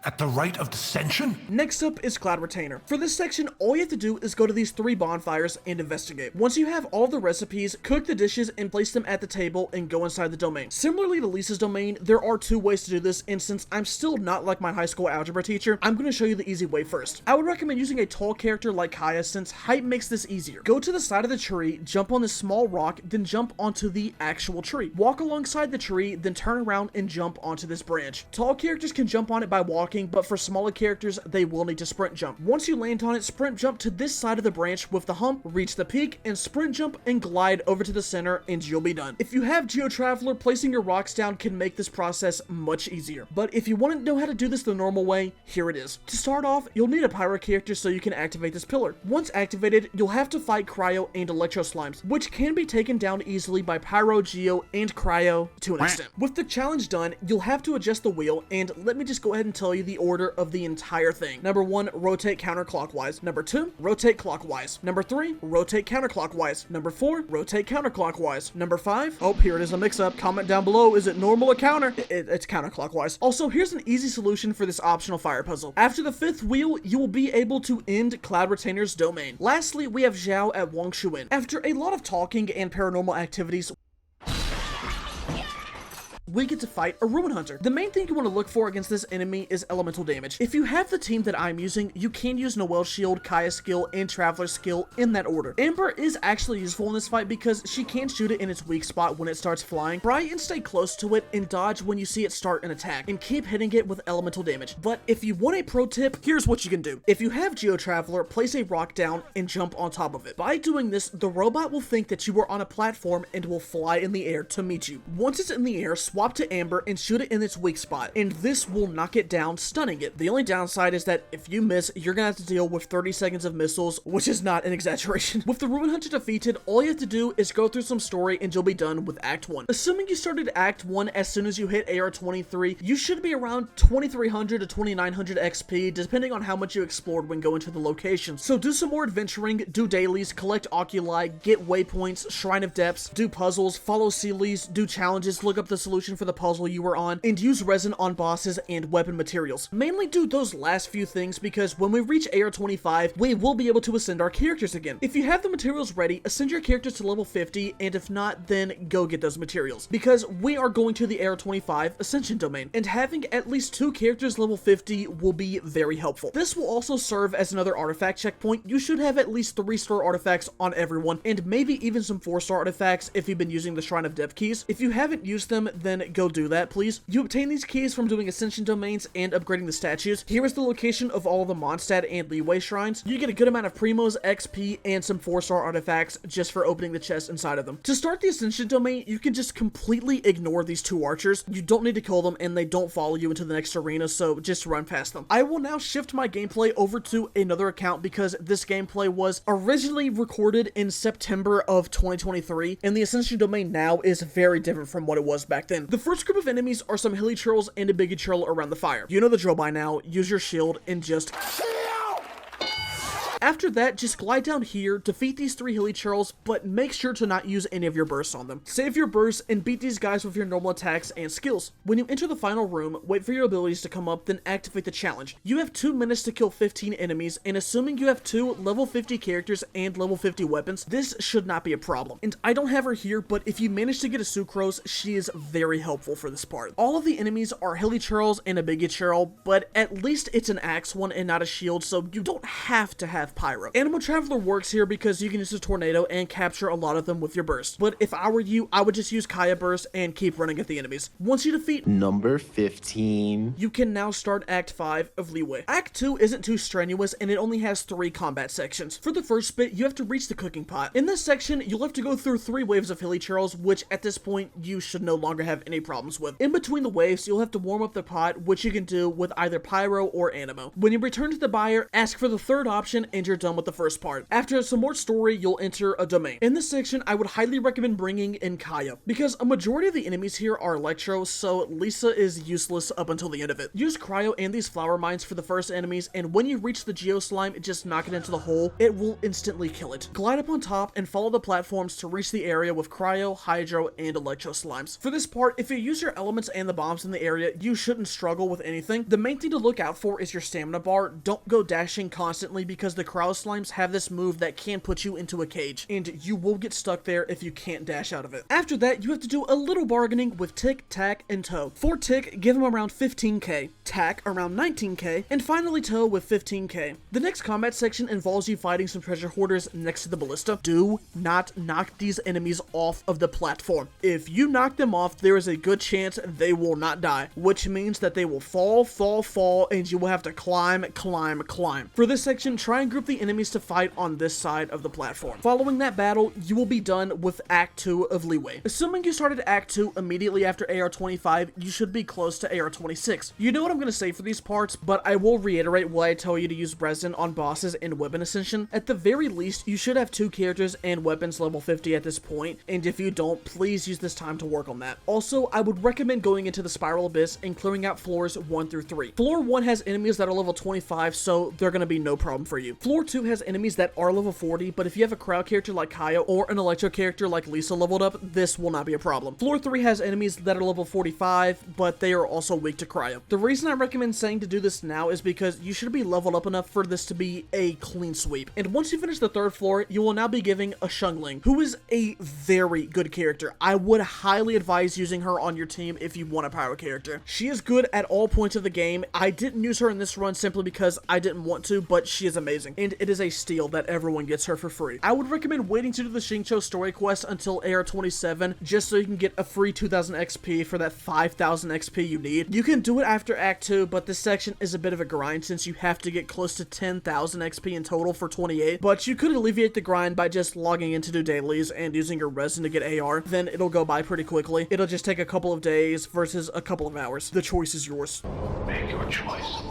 At the rite of Ascension? Next up is Cloud Retainer. For this section, all you have to do is go to these 3 bonfires and investigate. Once you have all the recipes, cook the dishes and place them at the table and go inside the domain. Similarly to Lisa's domain, there are 2 ways to do this, and since I'm still not like my high school algebra teacher, I'm going to show you the easy way first. I would recommend using a tall character like Kaya since height makes this easier. Go to the side of the tree, jump on this small rock, then jump onto the actual tree. Walk alongside the tree, then turn around and jump onto this branch. Tall characters can jump on it by walking, but for smaller characters, they will need to sprint jump. Once you land on it, sprint jump to this side of the branch with the hump, reach the peak, and sprint jump and glide over to the center, and you'll be done. If you have Geo Traveler, placing your rocks down can make this process much easier. But if you want to know how to do this the normal way, here it is. To start off, you'll need a Pyro character so you can activate this pillar. Once activated, you'll have to fight Cryo and Electro Slimes, which can be taken down easily by Pyro, Geo, and Cryo to an extent. With the challenge done, you'll have to adjust the wheel, and let me just go ahead and tell you the order of the entire thing. Number 1, rotate counterclockwise. Number 2, rotate clockwise. Number 3, rotate counterclockwise. Number 4, rotate counterclockwise. Number 5, oh, here it is, a mix-up. Comment down below, is it normal or counter? It's counterclockwise. Also, here's an easy solution for this optional fire puzzle. After the 5th wheel, you will be able to end Cloud Retainer's domain. Lastly, we have Zhao at Wangshuin. After a lot of talking and paranormal activities, we get to fight a Ruin Hunter. The main thing you want to look for against this enemy is elemental damage. If you have the team that I'm using, you can use Noelle's shield, Kaya's skill, and Traveler's skill in that order. Amber is actually useful in this fight because she can shoot it in its weak spot when it starts flying. Try and stay close to it and dodge when you see it start an attack, and keep hitting it with elemental damage. But if you want a pro tip, here's what you can do. If you have Geo Traveler, place a rock down and jump on top of it. By doing this, the robot will think that you are on a platform and will fly in the air to meet you. Once it's in the air, swap to Amber and shoot it in its weak spot, and this will knock it down, stunning it. The only downside is that if you miss, you're gonna have to deal with 30 seconds of missiles, which is not an exaggeration. With the Ruin Hunter defeated, all you have to do is go through some story and you'll be done with Act 1. Assuming you started Act 1 as soon as you hit AR 23, you should be around 2300 to 2900 XP, depending on how much you explored when going to the location. So do some more adventuring, do dailies, collect oculi, get waypoints, Shrine of Depths, do puzzles, follow Sealies, do challenges, look up the solution for the puzzle you were on, and use resin on bosses and weapon materials. Mainly do those last few things because when we reach AR 25, we will be able to ascend our characters again. If you have the materials ready, ascend your characters to level 50, and if not, then go get those materials. Because we are going to the AR 25 Ascension Domain, and having at least 2 characters level 50 will be very helpful. This will also serve as another artifact checkpoint. You should have at least 3-star artifacts on everyone, and maybe even some 4-star artifacts if you've been using the Shrine of Depth keys. If you haven't used them, then go do that, please. You obtain these keys from doing Ascension Domains and upgrading the statues. Here is the location of all of the Mondstadt and Liyue shrines. You get a good amount of Primos, XP, and some 4-star artifacts just for opening the chest inside of them. To start the Ascension Domain, you can just completely ignore these 2 archers. You don't need to kill them, and they don't follow you into the next arena, so just run past them. I will now shift my gameplay over to another account because this gameplay was originally recorded in September of 2023, and the Ascension Domain now is very different from what it was back then. The first group of enemies are some hilly churls and a biggie churl around the fire. You know the drill by now. Use your shield and just... After that, just glide down here, defeat these 3 hilly churls, but make sure to not use any of your bursts on them. Save your bursts and beat these guys with your normal attacks and skills. When you enter the final room, wait for your abilities to come up, then activate the challenge. You have 2 minutes to kill 15 enemies, and assuming you have 2 level 50 characters and level 50 weapons, this should not be a problem. And I don't have her here, but if you manage to get a Sucrose, she is very helpful for this part. All of the enemies are hilly churls and a biggie churl, but at least it's an axe one and not a shield, so you don't have to have pyro. Animal Traveler works here because you can use a tornado and capture a lot of them with your burst. But if I were you, I would just use Kaya burst and keep running at the enemies. Once you defeat number 15, you can now start Act 5 of Liyue. Act 2 isn't too strenuous and it only has 3 combat sections. For the first bit, you have to reach the cooking pot. In this section, you'll have to go through 3 waves of hilly churls, which at this point you should no longer have any problems with. In between the waves, you'll have to warm up the pot, which you can do with either pyro or anemo. When you return to the buyer, ask for the 3rd option and you're done with the first part. After some more story, you'll enter a domain. In this section, I would highly recommend bringing in Kaya, because a majority of the enemies here are Electro, so Lisa is useless up until the end of it. Use Cryo and these flower mines for the first enemies, and when you reach the Geo Slime, just knock it into the hole. It will instantly kill it. Glide up on top and follow the platforms to reach the area with Cryo, Hydro, and Electro Slimes. For this part, if you use your elements and the bombs in the area, you shouldn't struggle with anything. The main thing to look out for is your stamina bar. Don't go dashing constantly because the Cryo Slimes have this move that can put you into a cage, and you will get stuck there if you can't dash out of it. After that, you have to do a little bargaining with Tick, Tack, and Toe. For Tick, give him around 15k, Tack around 19k, and finally Toe with 15k. The next combat section involves you fighting some treasure hoarders next to the ballista. Do not knock these enemies off of the platform. If you knock them off, there is a good chance they will not die, which means that they will fall, and you will have to climb. For this section, try and group the enemies to fight on this side of the platform. Following that battle, you will be done with Act 2 of Liyue. Assuming you started Act 2 immediately after AR 25, you should be close to AR 26. You know what I'm going to say for these parts, but I will reiterate why I tell you to use Resin on bosses and weapon ascension. At the very least, you should have 2 characters and weapons level 50 at this point, and if you don't, please use this time to work on that. Also, I would recommend going into the Spiral Abyss and clearing out floors 1 through 3. Floor 1 has enemies that are level 25, so they're going to be no problem for you. Floor 2 has enemies that are level 40, but if you have a crowd character like Kaya or an electro character like Lisa leveled up, this will not be a problem. Floor 3 has enemies that are level 45, but they are also weak to cryo. The reason I recommend saying to do this now is because you should be leveled up enough for this to be a clean sweep. And once you finish the third floor, you will now be giving a Shungling, who is a very good character. I would highly advise using her on your team if you want a pyro character. She is good at all points of the game. I didn't use her in this run simply because I didn't want to, but she is amazing, and it is a steal that everyone gets her for free. I would recommend waiting to do the Xingqiu story quest until AR 27, just so you can get a free 2000 XP for that 5000 XP you need. You can do it after Act 2, but this section is a bit of a grind since you have to get close to 10,000 XP in total for 28, but you could alleviate the grind by just logging in to do dailies and using your resin to get AR, then it'll go by pretty quickly. It'll just take a couple of days versus a couple of hours. The choice is yours. Make your choice.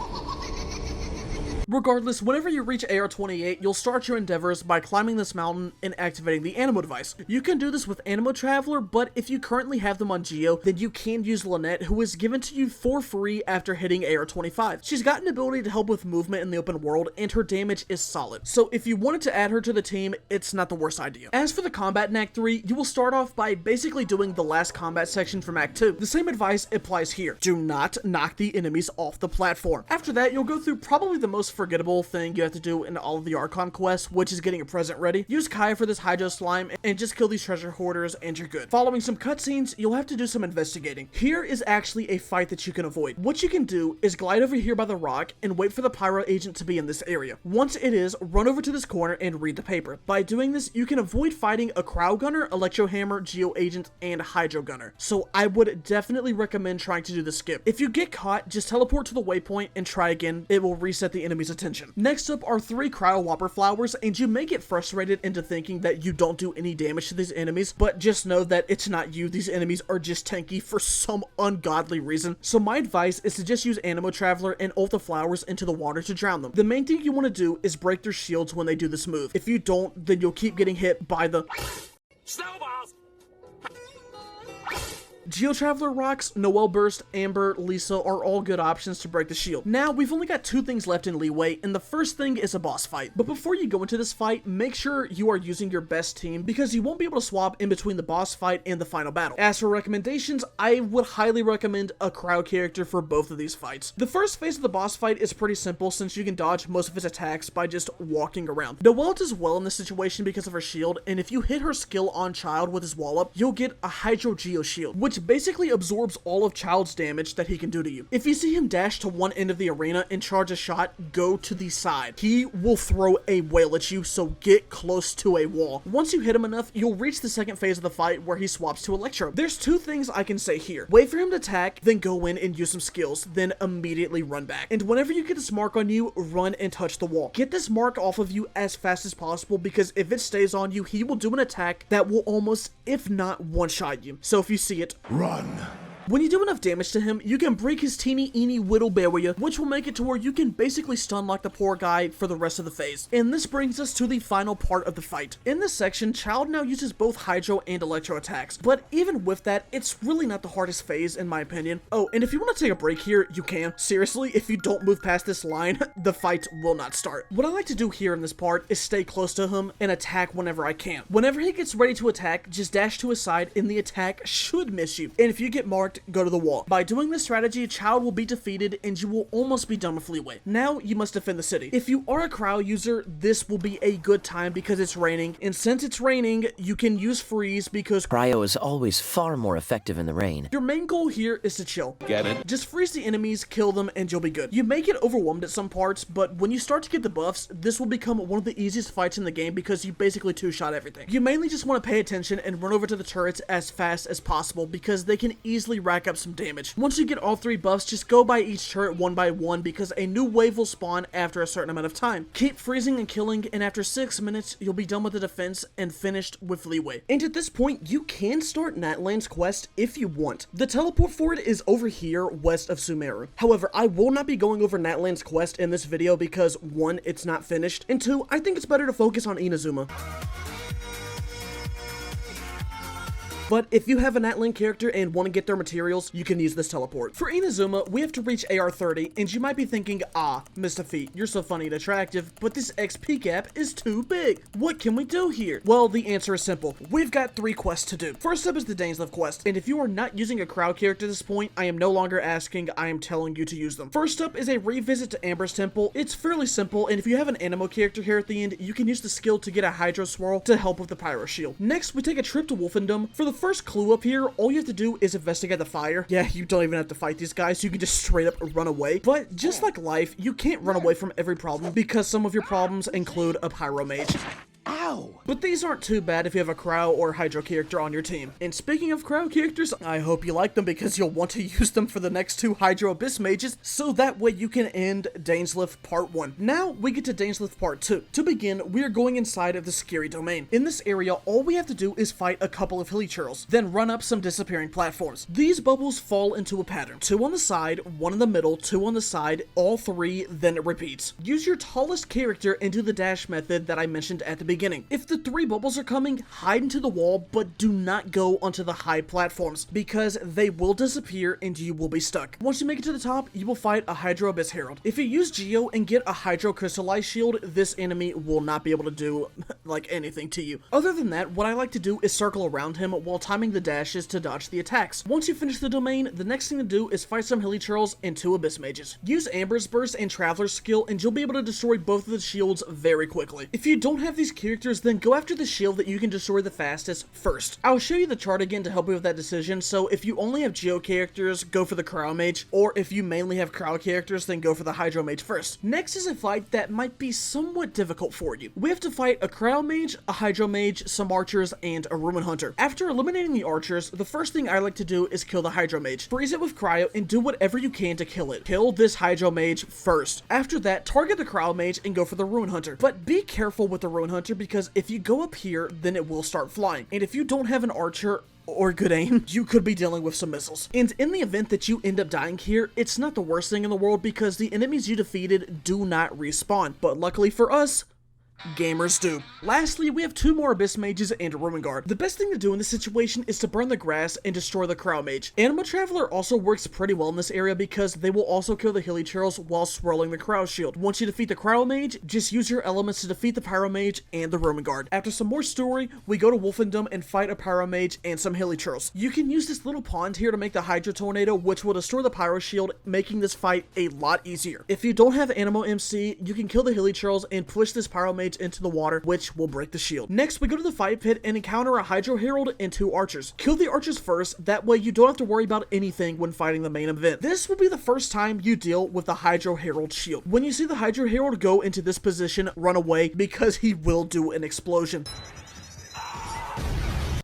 Regardless, whenever you reach AR 28, you'll start your endeavors by climbing this mountain and activating the Animo device. You can do this with Animo Traveler, but if you currently have them on Geo, then you can use Lynette, who is given to you for free after hitting AR 25. She's got an ability to help with movement in the open world, and her damage is solid. So if you wanted to add her to the team, it's not the worst idea. As for the combat in Act 3, you will start off by basically doing the last combat section from Act 2. The same advice applies here. Do not knock the enemies off the platform. After that, you'll go through probably the most forgettable thing you have to do in all of the Archon quests, which is getting a present ready. Use Kaya for this Hydro Slime and just kill these treasure hoarders and you're good. Following some cutscenes, you'll have to do some investigating. Here is actually a fight that you can avoid. What you can do is glide over here by the rock and wait for the pyro agent to be in this area. Once it is, run over to this corner and read the paper. By doing this, you can avoid fighting a Crowd Gunner, Electro Hammer, Geo Agent, and Hydro Gunner. So I would definitely recommend trying to do the skip. If you get caught, just teleport to the waypoint and try again. It will reset the enemy's attention. Next up are 3 Cryo Whopper Flowers, and you may get frustrated into thinking that you don't do any damage to these enemies, but just know that it's not you. These enemies are just tanky for some ungodly reason. So my advice is to just use Animo Traveler and ult the flowers into the water to drown them. The main thing you want to do is break their shields when they do this move. If you don't, then you'll keep getting hit by the snowballs. Geo Traveler rocks, Noelle Burst, Amber, Lisa are all good options to break the shield. Now, we've only got 2 things left in Liyue, and the first thing is a boss fight. But before you go into this fight, make sure you are using your best team because you won't be able to swap in between the boss fight and the final battle. As for recommendations, I would highly recommend a crowd character for both of these fights. The first phase of the boss fight is pretty simple since you can dodge most of his attacks by just walking around. Noelle does well in this situation because of her shield, and if you hit her skill on Child with his wall up, you'll get a Hydro Geo shield, which basically absorbs all of Child's damage that he can do to you. If you see him dash to one end of the arena and charge a shot, go to the side. He will throw a whale at you, so get close to a wall. Once you hit him enough, you'll reach the second phase of the fight where he swaps to Electro. There's 2 things I can say here. Wait for him to attack, then go in and use some skills, then immediately run back. And whenever you get this mark on you, run and touch the wall. Get this mark off of you as fast as possible because if it stays on you, he will do an attack that will almost, if not, one-shot you. So if you see it, run. When you do enough damage to him, you can break his teeny whittle barrier, which will make it to where you can basically stun lock the poor guy for the rest of the phase. And this brings us to the final part of the fight. In this section, Child now uses both Hydro and Electro attacks, but even with that, it's really not the hardest phase in my opinion. Oh, and if you want to take a break here, you can. Seriously, if you don't move past this line, the fight will not start. What I like to do here in this part is stay close to him and attack whenever I can. Whenever he gets ready to attack, just dash to his side and the attack should miss you. And if you get marked, go to the wall. By doing this strategy, Child will be defeated and you will almost be done with Liyue. Now you must defend the city. If you are a crowd user, this will be a good time because it's raining, and since it's raining, you can use freeze because cryo is always far more effective in the rain. Your main goal here is to chill. Get it? Just freeze the enemies, kill them, and you'll be good. You may get overwhelmed at some parts, but when you start to get the buffs, this will become one of the easiest fights in the game because you basically two-shot everything. You mainly just want to pay attention and run over to the turrets as fast as possible because they can easily rack up some damage. Once you get all 3 buffs, just go by each turret one by one because a new wave will spawn after a certain amount of time. Keep freezing and killing, and after 6 minutes, you'll be done with the defense and finished with Liyue. And at this point, you can start Natlan's quest if you want. The teleport for it is over here west of Sumeru. However, I will not be going over Natlan's quest in this video because 1, it's not finished, and 2, I think it's better to focus on Inazuma. But if you have a Natlan character and want to get their materials, you can use this teleport. For Inazuma, we have to reach AR 30, and you might be thinking, ah, MistahFeet, you're so funny and attractive, but this XP gap is too big. What can we do here? Well, the answer is simple. We've got 3 quests to do. First up is the Dainsleif quest, and if you are not using a crowd character at this point, I am no longer asking, I am telling you to use them. First up is a revisit to Amber's Temple. It's fairly simple, and if you have an Animo character here at the end, you can use the skill to get a Hydro Swirl to help with the Pyro Shield. Next, we take a trip to Wolfendom. For the first clue up here, all you have to do is investigate the fire. Yeah, you don't even have to fight these guys, you can just straight up run away. But just like life, you can't run away from every problem because some of your problems include a Pyro Mage. Ow! But these aren't too bad if you have a Crow or Hydro character on your team. And speaking of Crow characters, I hope you like them because you'll want to use them for the next 2 Hydro Abyss Mages, so that way you can end Dainsleif Part 1. Now, we get to Dainsleif Part 2. To begin, we are going inside of the Scary Domain. In this area, all we have to do is fight a couple of Hilichurls, then run up some disappearing platforms. These bubbles fall into a pattern. 2 on the side, 1 in the middle, 2 on the side, all 3, then it repeats. Use your tallest character and do the dash method that I mentioned at the beginning. If the 3 bubbles are coming, hide into the wall, but do not go onto the high platforms, because they will disappear and you will be stuck. Once you make it to the top, you will fight a Hydro Abyss Herald. If you use Geo and get a Hydro Crystallized Shield, this enemy will not be able to do, like, anything to you. Other than that, what I like to do is circle around him while timing the dashes to dodge the attacks. Once you finish the domain, the next thing to do is fight some Hilichurls and 2 Abyss Mages. Use Amber's Burst and Traveler's skill, and you'll be able to destroy both of the shields very quickly. If you don't have these characters, then go after the shield that you can destroy the fastest first. I'll show you the chart again to help you with that decision, so if you only have Geo characters, go for the Crow Mage, or if you mainly have Crow characters, then go for the Hydro Mage first. Next is a fight that might be somewhat difficult for you. We have to fight a Crow Mage, a Hydro Mage, some Archers, and a Ruin Hunter. After eliminating the Archers, the first thing I like to do is kill the Hydro Mage. Freeze it with Cryo, and do whatever you can to kill it. Kill this Hydro Mage first. After that, target the Crow Mage and go for the Ruin Hunter. But be careful with the Ruin Hunter, because if you go up here, then it will start flying. And if you don't have an Archer or good aim, you could be dealing with some missiles. And in the event that you end up dying here, it's not the worst thing in the world because the enemies you defeated do not respawn. But luckily for us, gamers do. Lastly, we have 2 more Abyss Mages and a Ruin Guard. The best thing to do in this situation is to burn the grass and destroy the Crow Mage. Anima Traveler also works pretty well in this area because they will also kill the Hilichurls while swirling the Crow Shield. Once you defeat the Crow Mage, just use your elements to defeat the Pyro Mage and the Ruin Guard. After some more story, we go to Wolfendom and fight a Pyro Mage and some Hilichurls. You can use this little pond here to make the Hydro Tornado, which will destroy the Pyro Shield, making this fight a lot easier. If you don't have Animo MC, you can kill the Hilichurls and push this Pyro Mage into the water, which will break the shield. Next, we go to the fight pit and encounter a Hydro Herald and 2 Archers. Kill the Archers first, that way you don't have to worry about anything when fighting the main event. This will be the first time you deal with the Hydro Herald shield. When you see the Hydro Herald go into this position, run away because he will do an explosion.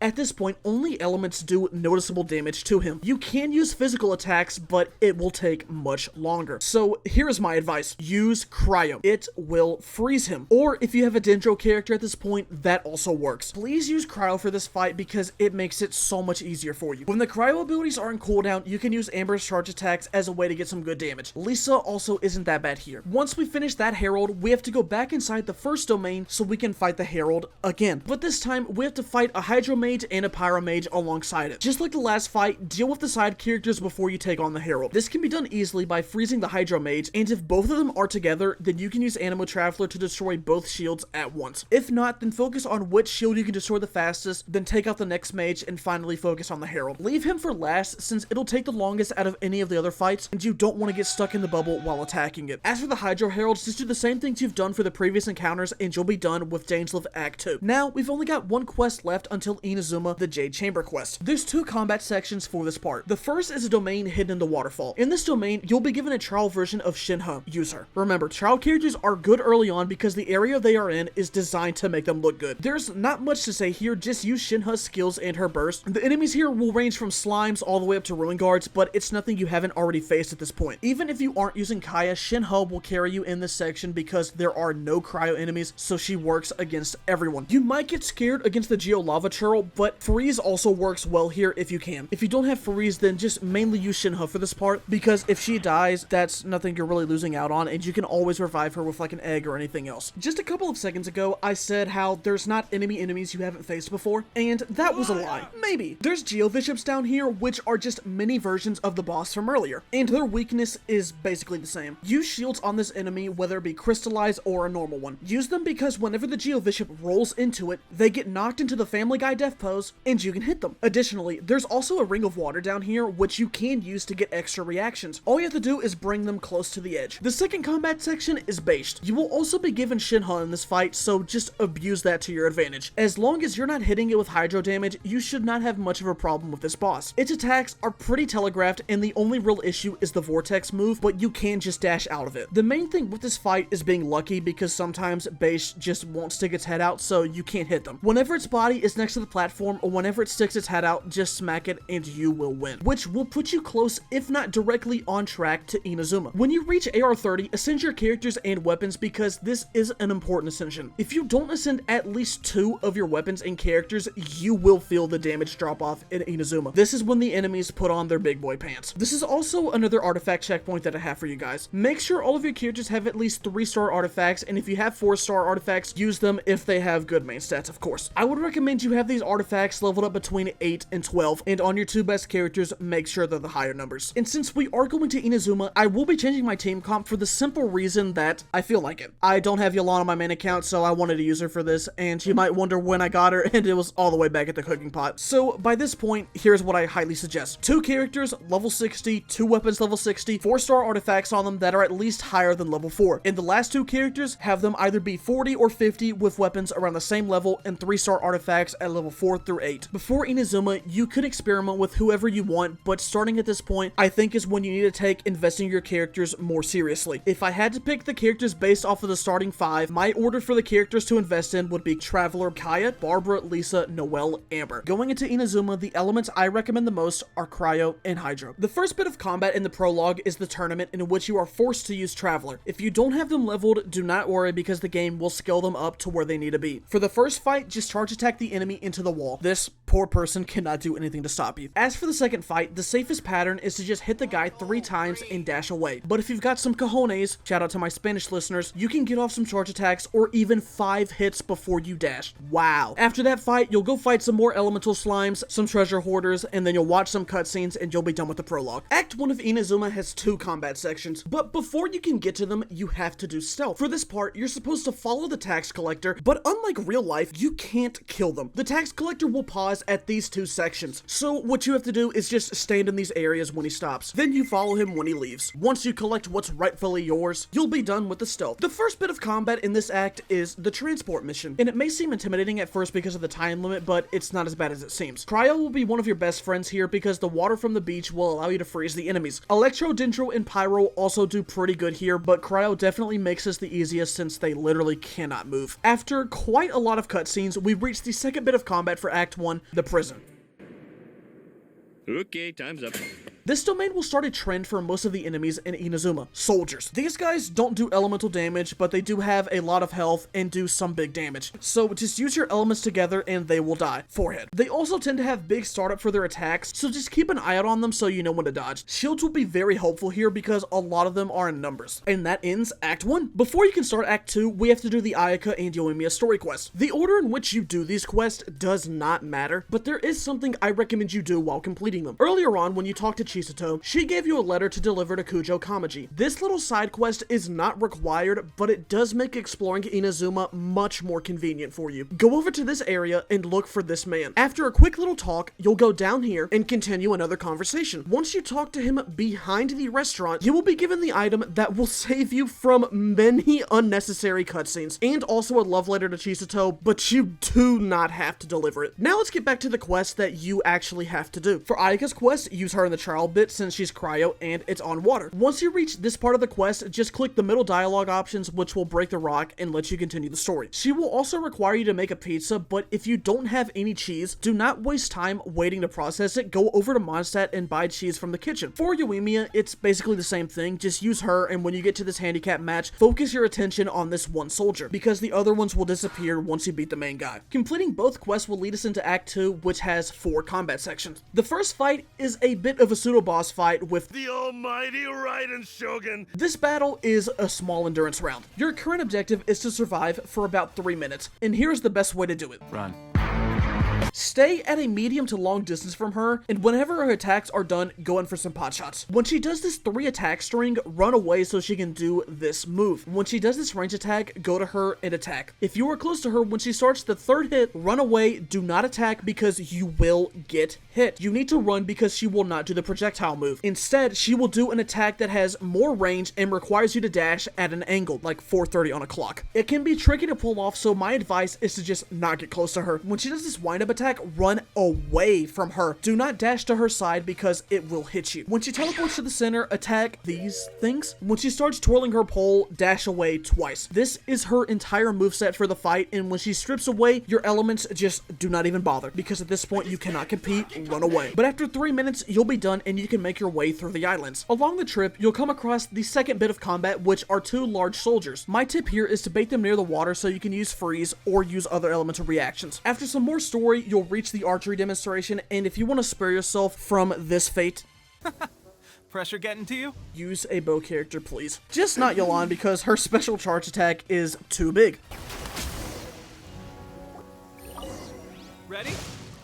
At this point, only elements do noticeable damage to him. You can use physical attacks, but it will take much longer. So here is my advice. Use Cryo. It will freeze him. Or if you have a Dendro character at this point, that also works. Please use Cryo for this fight because it makes it so much easier for you. When the Cryo abilities are in cooldown, you can use Amber's charge attacks as a way to get some good damage. Lisa also isn't that bad here. Once we finish that Herald, we have to go back inside the first domain so we can fight the Herald again. But this time, we have to fight a Hydro Mage and a Pyro Mage alongside it. Just like the last fight, deal with the side characters before you take on the Herald. This can be done easily by freezing the Hydro Mage, and if both of them are together, then you can use Anima Traveler to destroy both shields at once. If not, then focus on which shield you can destroy the fastest, then take out the next mage, and finally focus on the Herald. Leave him for last, since it'll take the longest out of any of the other fights, and you don't want to get stuck in the bubble while attacking it. As for the Hydro Heralds, just do the same things you've done for the previous encounters, and you'll be done with Dainsleif Act 2. Now, we've only got 1 quest left until Inazuma, the Jade Chamber quest. There's 2 combat sections for this part. The first is a domain hidden in the waterfall. In this domain, you'll be given a trial version of Shenhe. Use her. Remember, trial characters are good early on because the area they are in is designed to make them look good. There's not much to say here, just use Shenhe's skills and her burst. The enemies here will range from slimes all the way up to ruin guards, but it's nothing you haven't already faced at this point. Even if you aren't using Kaya, Shenhe will carry you in this section because there are no cryo enemies, so she works against everyone. You might get scared against the Geo Lava Churl, well, but freeze also works well here if you can. If you don't have freeze, then just mainly use Shenhe for this part, because if she dies, that's nothing you're really losing out on, and you can always revive her with like an egg or anything else. Just a couple of seconds ago, I said how there's not enemies you haven't faced before, and that was a lie. Maybe. There's geobishops down here, which are just mini versions of the boss from earlier, and their weakness is basically the same. Use shields on this enemy, whether it be crystallized or a normal one. Use them because whenever the geobishop rolls into it, they get knocked into the Family Guy death pose, and you can hit them. Additionally, there's also a ring of water down here, which you can use to get extra reactions. All you have to do is bring them close to the edge. The second combat section is based. You will also be given Shenhe in this fight, so just abuse that to your advantage. As long as you're not hitting it with hydro damage, you should not have much of a problem with this boss. Its attacks are pretty telegraphed, and the only real issue is the vortex move, but you can just dash out of it. The main thing with this fight is being lucky, because sometimes base just won't stick its head out, so you can't hit them. Whenever its body is next to the platform, or whenever it sticks its head out, just smack it and you will win, which will put you close, if not directly on track, to Inazuma. When you reach AR 30, ascend your characters and weapons, because this is an important ascension. If you don't ascend at least 2 of your weapons and characters, you will feel the damage drop off in Inazuma. This is when the enemies put on their big boy pants. This is also another artifact checkpoint that I have for you guys. Make sure all of your characters have at least 3-star artifacts, and if you have 4-star artifacts, use them if they have good main stats, of course. I would recommend you have these artifacts leveled up between 8 and 12, and on your 2 best characters, make sure they're the higher numbers. And since we are going to Inazuma, I will be changing my team comp for the simple reason that I feel like it. I don't have Yolanda on my main account, so I wanted to use her for this, and you might wonder when I got her, and it was all the way back at the cooking pot. So by this point, here's what I highly suggest. 2 characters, level 60, 2 weapons, level 60, 4-star artifacts on them that are at least higher than level 4. And the last 2 characters, have them either be 40 or 50 with weapons around the same level, and 3-star artifacts at level 4 through 8. Before Inazuma, you could experiment with whoever you want, but starting at this point, I think is when you need to take investing your characters more seriously. If I had to pick the characters based off of the starting 5, my order for the characters to invest in would be Traveler, Kaya, Barbara, Lisa, Noelle, Amber. Going into Inazuma, the elements I recommend the most are Cryo and Hydro. The first bit of combat in the prologue is the tournament, in which you are forced to use Traveler. If you don't have them leveled, do not worry, because the game will scale them up to where they need to be. For the first fight, just charge attack the enemy into the wall. This poor person cannot do anything to stop you. As for the second fight, the safest pattern is to just hit the guy 3 times and dash away. But if you've got some cojones, shout out to my Spanish listeners, you can get off some charge attacks or even 5 hits before you dash. Wow. After that fight, you'll go fight some more elemental slimes, some treasure hoarders, and then you'll watch some cutscenes and you'll be done with the prologue. Act 1 of Inazuma has 2 combat sections, but before you can get to them, you have to do stealth. For this part, you're supposed to follow the tax collector, but unlike real life, you can't kill them. The tax collector will pause at these 2 sections, so what you have to do is just stand in these areas when he stops. Then you follow him when he leaves. Once you collect what's rightfully yours, you'll be done with the stealth. The first bit of combat in this act is the transport mission, and it may seem intimidating at first because of the time limit, but it's not as bad as it seems. Cryo will be one of your best friends here because the water from the beach will allow you to freeze the enemies. Electro, Dendro, and Pyro also do pretty good here, but Cryo definitely makes this the easiest since they literally cannot move. After quite a lot of cutscenes, we reach the second bit of combat for Act 1, the prison. Okay, time's up. This domain will start a trend for most of the enemies in Inazuma. Soldiers. These guys don't do elemental damage, but they do have a lot of health and do some big damage. So just use your elements together and they will die. Forehead. They also tend to have big startup for their attacks, so just keep an eye out on them so you know when to dodge. Shields will be very helpful here because a lot of them are in numbers. And that ends Act 1. Before you can start Act 2, we have to do the Ayaka and Yoimiya story quest. The order in which you do these quests does not matter, but there is something I recommend you do while completing them. Earlier on, when you talked to Chisato, she gave you a letter to deliver to Kujo Kamaji. This little side quest is not required, but it does make exploring Inazuma much more convenient for you. Go over to this area and look for this man. After a quick little talk, you'll go down here and continue another conversation. Once you talk to him behind the restaurant, you will be given the item that will save you from many unnecessary cutscenes, and also a love letter to Chisato, but you do not have to deliver it. Now let's get back to the quest that you actually have to do. For Ayaka's quest, use her in the trial wild bit since she's cryo and it's on water. Once you reach this part of the quest, just click the middle dialogue options, which will break the rock and let you continue the story. She will also require you to make a pizza, but if you don't have any cheese, do not waste time waiting to process it. Go over to Mondstadt and buy cheese from the kitchen. For Yoimiya, it's basically the same thing. Just use her, and when you get to this handicap match, focus your attention on this one soldier, because the other ones will disappear once you beat the main guy. Completing both quests will lead us into Act 2, which has 4 combat sections. The first fight is a bit of a pseudo-boss fight with The almighty Raiden Shogun. This battle is a small endurance round. Your current objective is to survive for about 3 minutes, and here's the best way to do it. Run. Stay at a medium to long distance from her, and whenever her attacks are done, go in for some pot shots. When she does this 3 attack string, run away so she can do this move. When she does this range attack, go to her and attack. If you are close to her, when she starts the 3rd hit, run away, do not attack because you will get hit. You need to run because she will not do the projectile move. Instead, she will do an attack that has more range and requires you to dash at an angle, like 430 on a clock. It can be tricky to pull off, so my advice is to just not get close to her. When she does this wind-up attack, run away from her. Do not dash to her side because it will hit you. When she teleports to the center, attack these things. When she starts twirling her pole, dash away twice. This is her entire moveset for the fight, and when she strips away, your elements just do not even bother, because at this point you cannot compete, run away. But after 3 minutes, you'll be done and you can make your way through the islands. Along the trip, you'll come across the second bit of combat, which are 2 large soldiers. My tip here is to bait them near the water so you can use freeze or use other elemental reactions. After some more story, you'll reach the archery demonstration, and if you want to spare yourself from this fate, Pressure getting to you? use a bow character, please. Just not Yolan, because her special charge attack is too big. Ready?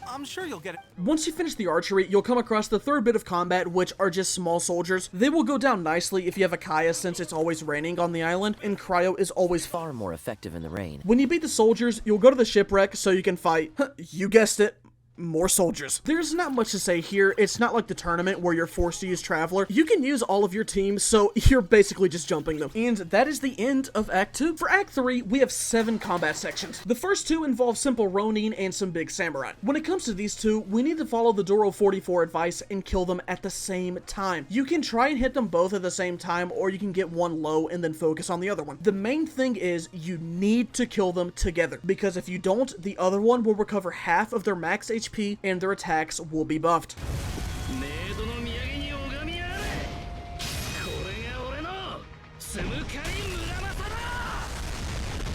I'm sure you'll get it. Once you finish the archery, you'll come across the 3rd bit of combat, which are just small soldiers. They will go down nicely if you have a Kaya, since it's always raining on the island, and cryo is always Far more effective in the rain. When you beat the soldiers, you'll go to the shipwreck so you can fight, you guessed it, more soldiers. There's not much to say here. It's not like the tournament where you're forced to use Traveler. You can use all of your teams, so you're basically just jumping them. And that is the end of Act 2. For Act 3, we have 7 combat sections. The first 2 involve simple Ronin and some big samurai. When it comes to these 2, we need to follow the Doro 44 advice and kill them at the same time. You can try and hit them both at the same time, or you can get one low and then focus on the other one. The main thing is you need to kill them together, because if you don't, the other one will recover half of their max HP and their attacks will be buffed.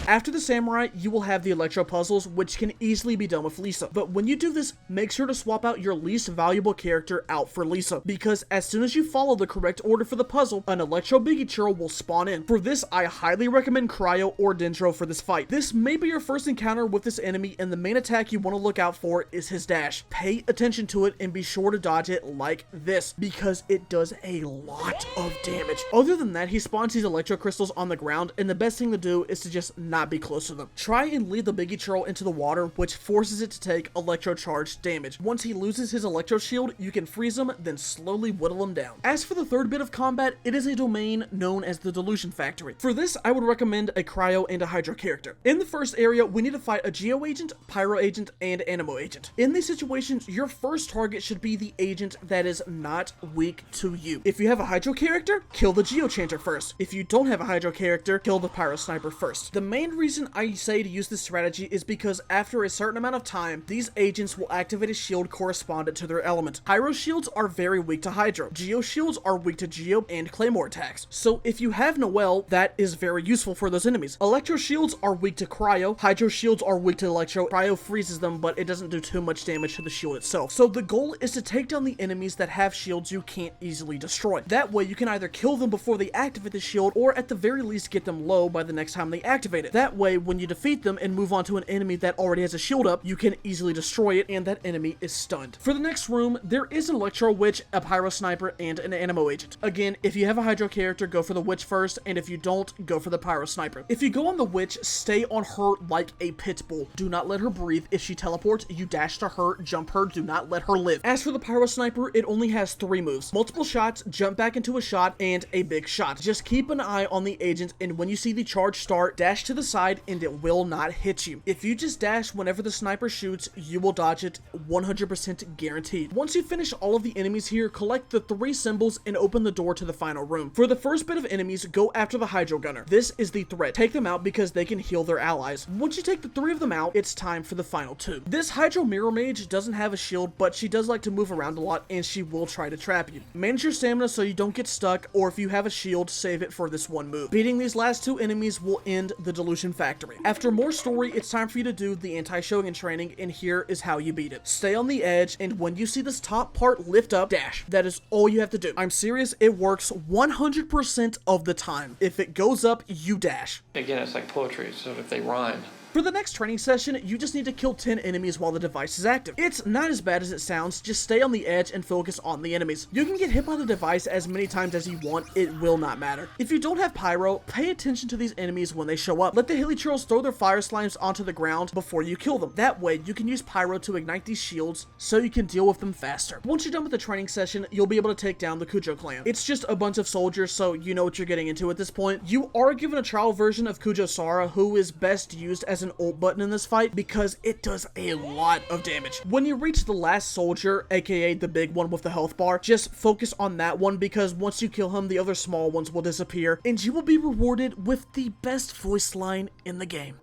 After the samurai, you will have the electro puzzles, which can easily be done with Lisa. But when you do this, make sure to swap out your least valuable character out for Lisa, because as soon as you follow the correct order for the puzzle, an electro biggie churl will spawn in. For this, I highly recommend Cryo or Dendro for this fight. This may be your first encounter with this enemy, and the main attack you want to look out for is his dash. Pay attention to it and be sure to dodge it like this, because it does a lot of damage. Other than that, he spawns these electro crystals on the ground, and the best thing to do is to just not be close to them. Try and lead the biggie churl into the water, which forces it to take electro charge damage. Once he loses his electro shield, you can freeze him, then slowly whittle him down. As for the 3rd bit of combat, it is a domain known as the Delusion Factory. For this, I would recommend a Cryo and a Hydro character. In the first area, we need to fight a Geo agent, Pyro agent, and Anemo agent. In these situations, your first target should be the agent that is not weak to you. If you have a Hydro character, kill the Geo Chanter first. If you don't have a Hydro character, kill the Pyro Sniper first. The main reason I say to use this strategy is because after a certain amount of time, these agents will activate a shield correspondent to their element. Pyro shields are very weak to Hydro. Geo shields are weak to Geo and Claymore attacks. So if you have Noelle, that is very useful for those enemies. Electro shields are weak to Cryo. Hydro shields are weak to Electro. Cryo freezes them, but it doesn't do too much damage to the shield itself. So the goal is to take down the enemies that have shields you can't easily destroy. That way you can either kill them before they activate the shield, or at the very least get them low by the next time they activate it. That way, when you defeat them and move on to an enemy that already has a shield up, you can easily destroy it, and that enemy is stunned. For the next room, there is an Electro Witch, a Pyro Sniper, and an Anemo Agent. Again, if you have a Hydro character, go for the Witch first, and if you don't, go for the Pyro Sniper. If you go on the Witch, stay on her like a pit bull. Do not let her breathe. If she teleports, you dash to her, jump her, do not let her live. As for the Pyro Sniper, it only has 3 moves. Multiple shots, jump back into a shot, and a big shot. Just keep an eye on the agent, and when you see the charge start, dash to the side and it will not hit you. If you just dash whenever the sniper shoots, you will dodge it 100% guaranteed. Once you finish all of the enemies here, collect the 3 symbols and open the door to the final room. For the first bit of enemies, go after the Hydro Gunner. This is the threat. Take them out because they can heal their allies. Once you take the 3 of them out, it's time for the final 2. This Hydro Mirror Mage doesn't have a shield, but she does like to move around a lot and she will try to trap you. Manage your stamina so you don't get stuck, or if you have a shield, save it for this one move. Beating these last 2 enemies will end the Delusion Factory. After more story, it's time for you to do the anti-Shogun training, and here is how you beat it. Stay on the edge, and when you see this top part lift up, dash. That is all you have to do. I'm serious, it works 100% of the time. If it goes up, you dash. Again, it's like poetry, so if they rhyme. For the next training session, you just need to kill 10 enemies while the device is active. It's not as bad as it sounds, just stay on the edge and focus on the enemies. You can get hit by the device as many times as you want, it will not matter. If you don't have pyro, pay attention to these enemies when they show up. Let the Hilichurls throw their fire slimes onto the ground before you kill them. That way, you can use pyro to ignite these shields so you can deal with them faster. Once you're done with the training session, you'll be able to take down the Kujo clan. It's just a bunch of soldiers, so you know what you're getting into at this point. You are given a trial version of Kujo Sara, who is best used as an ult button in this fight because it does a lot of damage. When you reach the last soldier, aka the big one with the health bar, just focus on that one because once you kill him, the other small ones will disappear and you will be rewarded with the best voice line in the game.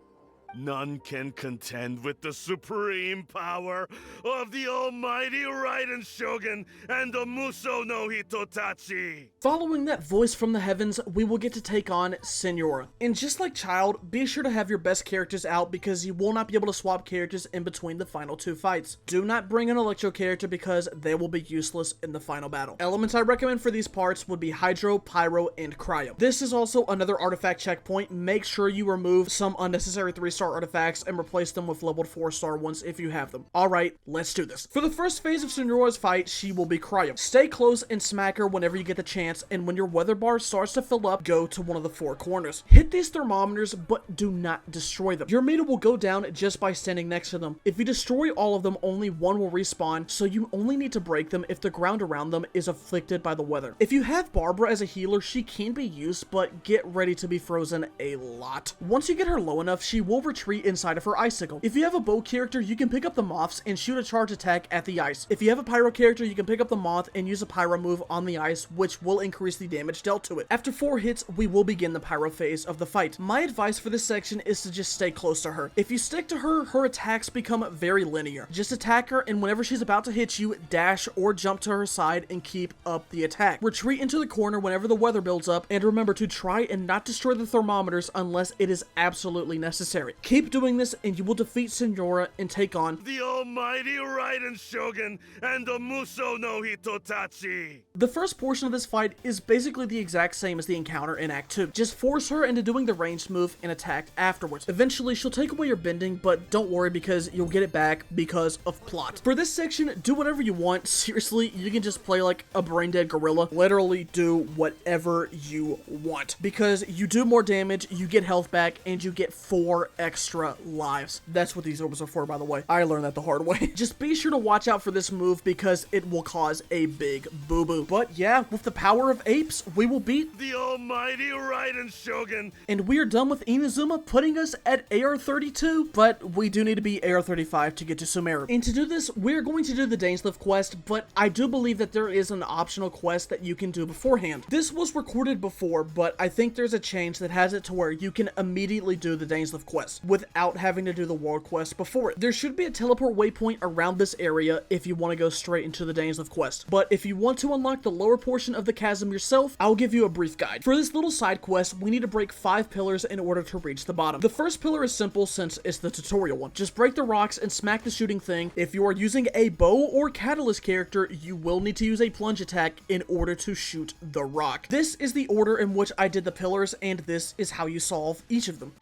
None can contend with the supreme power of the almighty Raiden Shogun and the Muso no Hitotachi. Following that voice from the heavens, we will get to take on Senora. And just like Child, be sure to have your best characters out because you will not be able to swap characters in between the final 2 fights. Do not bring an Electro character because they will be useless in the final battle. Elements I recommend for these parts would be Hydro, Pyro, and Cryo. This is also another artifact checkpoint. Make sure you remove some unnecessary 3-star artifacts and replace them with leveled 4-star ones if you have them. Alright, let's do this. For the first phase of Senora's fight, she will be Cryo. Stay close and smack her whenever you get the chance, and when your weather bar starts to fill up, go to one of the 4 corners. Hit these thermometers, but do not destroy them. Your meter will go down just by standing next to them. If you destroy all of them, only one will respawn, so you only need to break them if the ground around them is afflicted by the weather. If you have Barbara as a healer, she can be used, but get ready to be frozen a lot. Once you get her low enough, she will retreat inside of her icicle. If you have a bow character, you can pick up the moths and shoot a charge attack at the ice. If you have a pyro character, you can pick up the moth and use a pyro move on the ice, which will increase the damage dealt to it. After 4 hits, we will begin the pyro phase of the fight. My advice for this section is to just stay close to her. If you stick to her, her attacks become very linear. Just attack her, and whenever she's about to hit you, dash or jump to her side and keep up the attack. Retreat into the corner whenever the weather builds up, and remember to try and not destroy the thermometers unless it is absolutely necessary. Keep doing this and you will defeat Senora and take on the almighty Raiden Shogun and the Muso no Hitotachi. The first portion of this fight is basically the exact same as the encounter in Act 2. Just force her into doing the ranged move and attack afterwards. Eventually, she'll take away your bending, but don't worry because you'll get it back because of plot. For this section, do whatever you want. Seriously, you can just play like a brain-dead gorilla. Literally do whatever you want because you do more damage, you get health back, and you get 4 extra lives. That's what these orbs are for, by the way. I learned that the hard way. Just be sure to watch out for this move because it will cause a big boo-boo. But yeah, with the power of apes, we will beat the almighty Raiden Shogun. And we are done with Inazuma, putting us at AR32, but we do need to be AR35 to get to Sumeru. And to do this, we're going to do the Dainsleif quest, but I do believe that there is an optional quest that you can do beforehand. This was recorded before, but I think there's a change that has it to where you can immediately do the Dainsleif quest without having to do the world quest before it. There should be a teleport waypoint around this area if you want to go straight into the Dainsleif quest, but if you want to unlock the lower portion of the chasm yourself, I'll give you a brief guide. For this little side quest, we need to break 5 pillars in order to reach the bottom. The first pillar is simple since it's the tutorial one. Just break the rocks and smack the shooting thing. If you are using a bow or catalyst character, you will need to use a plunge attack in order to shoot the rock. This is the order in which I did the pillars, and this is how you solve each of them.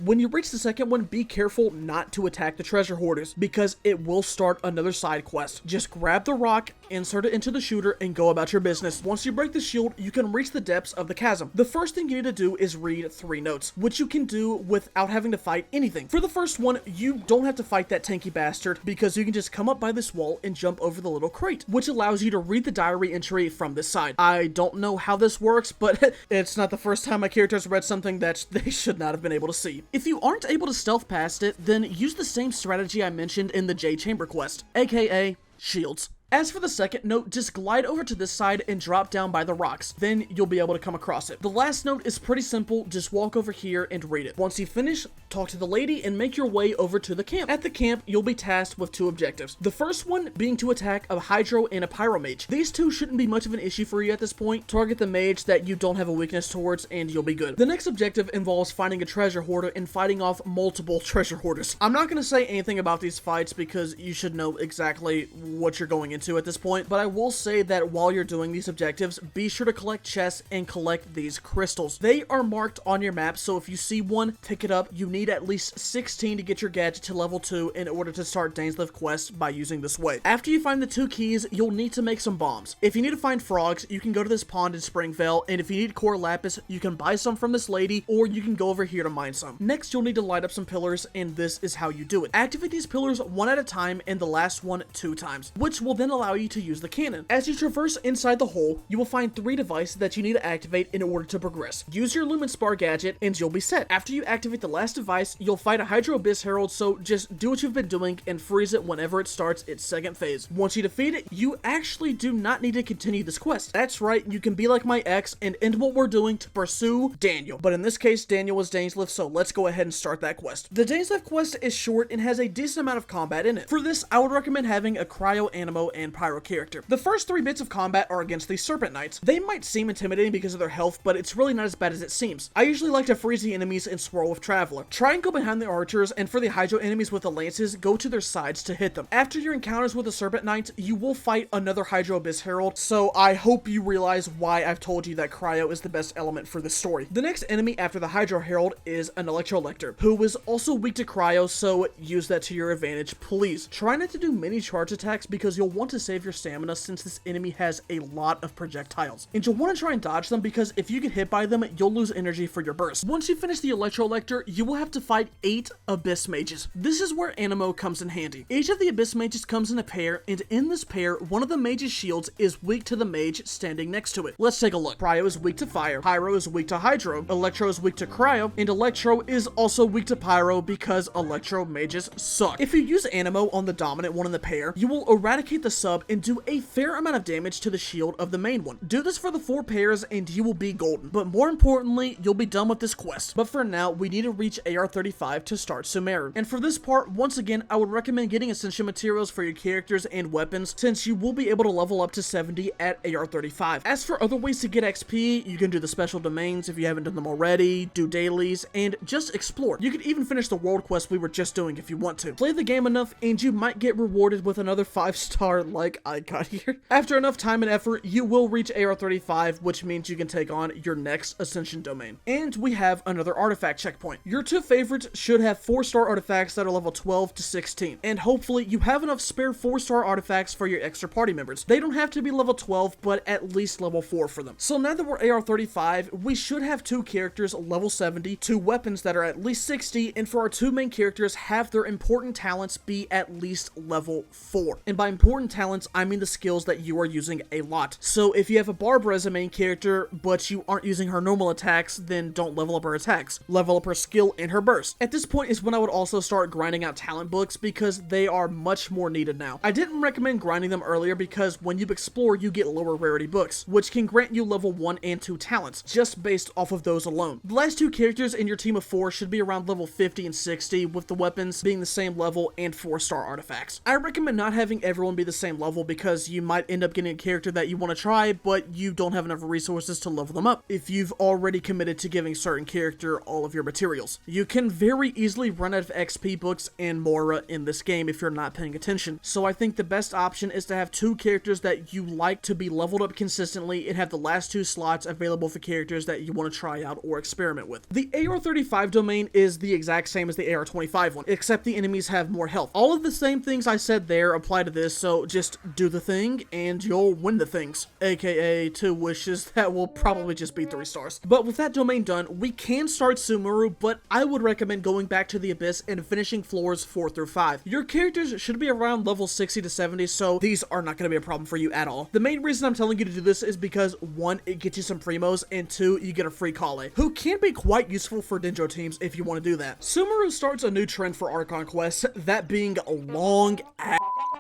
When you reach the second one, be careful not to attack the treasure hoarders because it will start another side quest. Just grab the rock, insert it into the shooter, and go about your business. Once you break the shield, you can reach the depths of the chasm. The first thing you need to do is read 3 notes, which you can do without having to fight anything. For the first one, you don't have to fight that tanky bastard because you can just come up by this wall and jump over the little crate, which allows you to read the diary entry from this side. I don't know how this works, but it's not the first time my character has read something that they should not have been able to see. If you aren't able to stealth past it, then use the same strategy I mentioned in the Jade Chamber quest, aka shields. As for the second note, just glide over to this side and drop down by the rocks. Then you'll be able to come across it. The last note is pretty simple. Just walk over here and read it. Once you finish, talk to the lady and make your way over to the camp. At the camp, you'll be tasked with 2 objectives. The first one being to attack a Hydro and a Pyro Mage. These 2 shouldn't be much of an issue for you at this point. Target the mage that you don't have a weakness towards and you'll be good. The next objective involves finding a treasure hoarder and fighting off multiple treasure hoarders. I'm not going to say anything about these fights because you should know exactly what you're going into at this point, but I will say that while you're doing these objectives, be sure to collect chests and collect these crystals. They are marked on your map, so if you see one, pick it up. You need at least 16 to get your gadget to level 2 in order to start Dainsleif quests by using this way. After you find the 2 keys, you'll need to make some bombs. If you need to find frogs, you can go to this pond in Springvale, and if you need core lapis, you can buy some from this lady, or you can go over here to mine some. Next, you'll need to light up some pillars, and this is how you do it. Activate these pillars 1 at a time, and the last one 2 times, which will then allow you to use the cannon. As you traverse inside the hole, you will find 3 devices that you need to activate in order to progress. Use your Lumen Spar gadget and you'll be set. After you activate the last device, you'll fight a Hydro Abyss Herald, so just do what you've been doing and freeze it whenever it starts its second phase. Once you defeat it, you actually do not need to continue this quest. That's right, you can be like my ex and end what we're doing to pursue Daniel. But in this case, Daniel was Dainsleif, so let's go ahead and start that quest. The Dainsleif quest is short and has a decent amount of combat in it. For this, I would recommend having a Cryo, Animo, and Pyro character. The first 3 bits of combat are against the Serpent Knights. They might seem intimidating because of their health, but it's really not as bad as it seems. I usually like to freeze the enemies and swirl with Traveler. Try and go behind the archers, and for the Hydro enemies with the lances, go to their sides to hit them. After your encounters with the Serpent Knights, you will fight another Hydro Abyss Herald, so I hope you realize why I've told you that Cryo is the best element for this story. The next enemy after the Hydro Herald is an Electrolector, who is also weak to Cryo, so use that to your advantage, please. Try not to do many charge attacks because you'll want to save your stamina since this enemy has a lot of projectiles. And you'll want to try and dodge them because if you get hit by them, you'll lose energy for your burst. Once you finish the Electrolector, you will have to fight 8 Abyss Mages. This is where Animo comes in handy. Each of the Abyss Mages comes in a pair, and in this pair, one of the mage's shields is weak to the mage standing next to it. Let's take a look. Cryo is weak to fire, Pyro is weak to Hydro, Electro is weak to Cryo, and Electro is also weak to Pyro because Electro mages suck. If you use Animo on the dominant one in the pair, you will eradicate the sub and do a fair amount of damage to the shield of the main one. Do this for the 4 pairs and you will be golden, but more importantly, you'll be done with this quest. But for now, we need to reach AR35 to start Sumeru. And for this part, once again, I would recommend getting Ascension materials for your characters and weapons since you will be able to level up to 70 at AR35. As for other ways to get XP, you can do the special domains if you haven't done them already, do dailies, and just explore. You could even finish the world quest we were just doing if you want to. Play the game enough and you might get rewarded with another 5-star like I got here. After enough time and effort, you will reach AR35, which means you can take on your next Ascension Domain. And we have another artifact checkpoint. Your 2 favorites should have 4-star artifacts that are level 12 to 16, and hopefully you have enough spare 4-star artifacts for your extra party members. They don't have to be level 12, but at least level 4 for them. So now that we're AR35, we should have 2 characters level 70, 2 weapons that are at least 60, and for our 2 main characters, have their important talents be at least level 4. And by important talents, I mean the skills that you are using a lot. So if you have a Barbara as a main character, but you aren't using her normal attacks, then don't level up her attacks. Level up her skill and her burst. At this point is when I would also start grinding out talent books because they are much more needed now. I didn't recommend grinding them earlier because when you explore, you get lower rarity books, which can grant you level 1 and 2 talents, just based off of those alone. The last 2 characters in your team of 4 should be around level 50 and 60, with the weapons being the same level and 4-star artifacts. I recommend not having everyone be the same level because you might end up getting a character that you want to try, but you don't have enough resources to level them up if you've already committed to giving certain character all of your materials. You can very easily run out of XP books and Mora in this game if you're not paying attention. So I think the best option is to have 2 characters that you like to be leveled up consistently and have the last 2 slots available for characters that you want to try out or experiment with. The AR-35 domain is the exact same as the AR-25 one, except the enemies have more health. All of the same things I said there apply to this, so just do the thing and you'll win the things, aka 2 wishes that will probably just be 3 stars. But with that domain done, we can start Sumeru, but I would recommend going back to the Abyss and finishing floors 4 through 5. Your characters should be around level 60 to 70, so these are not going to be a problem for you at all. The main reason I'm telling you to do this is because 1, it gets you some primos, and 2, you get a free Kale, who can be quite useful for Dendro teams if you want to do that. Sumeru starts a new trend for Archon Quests, that being long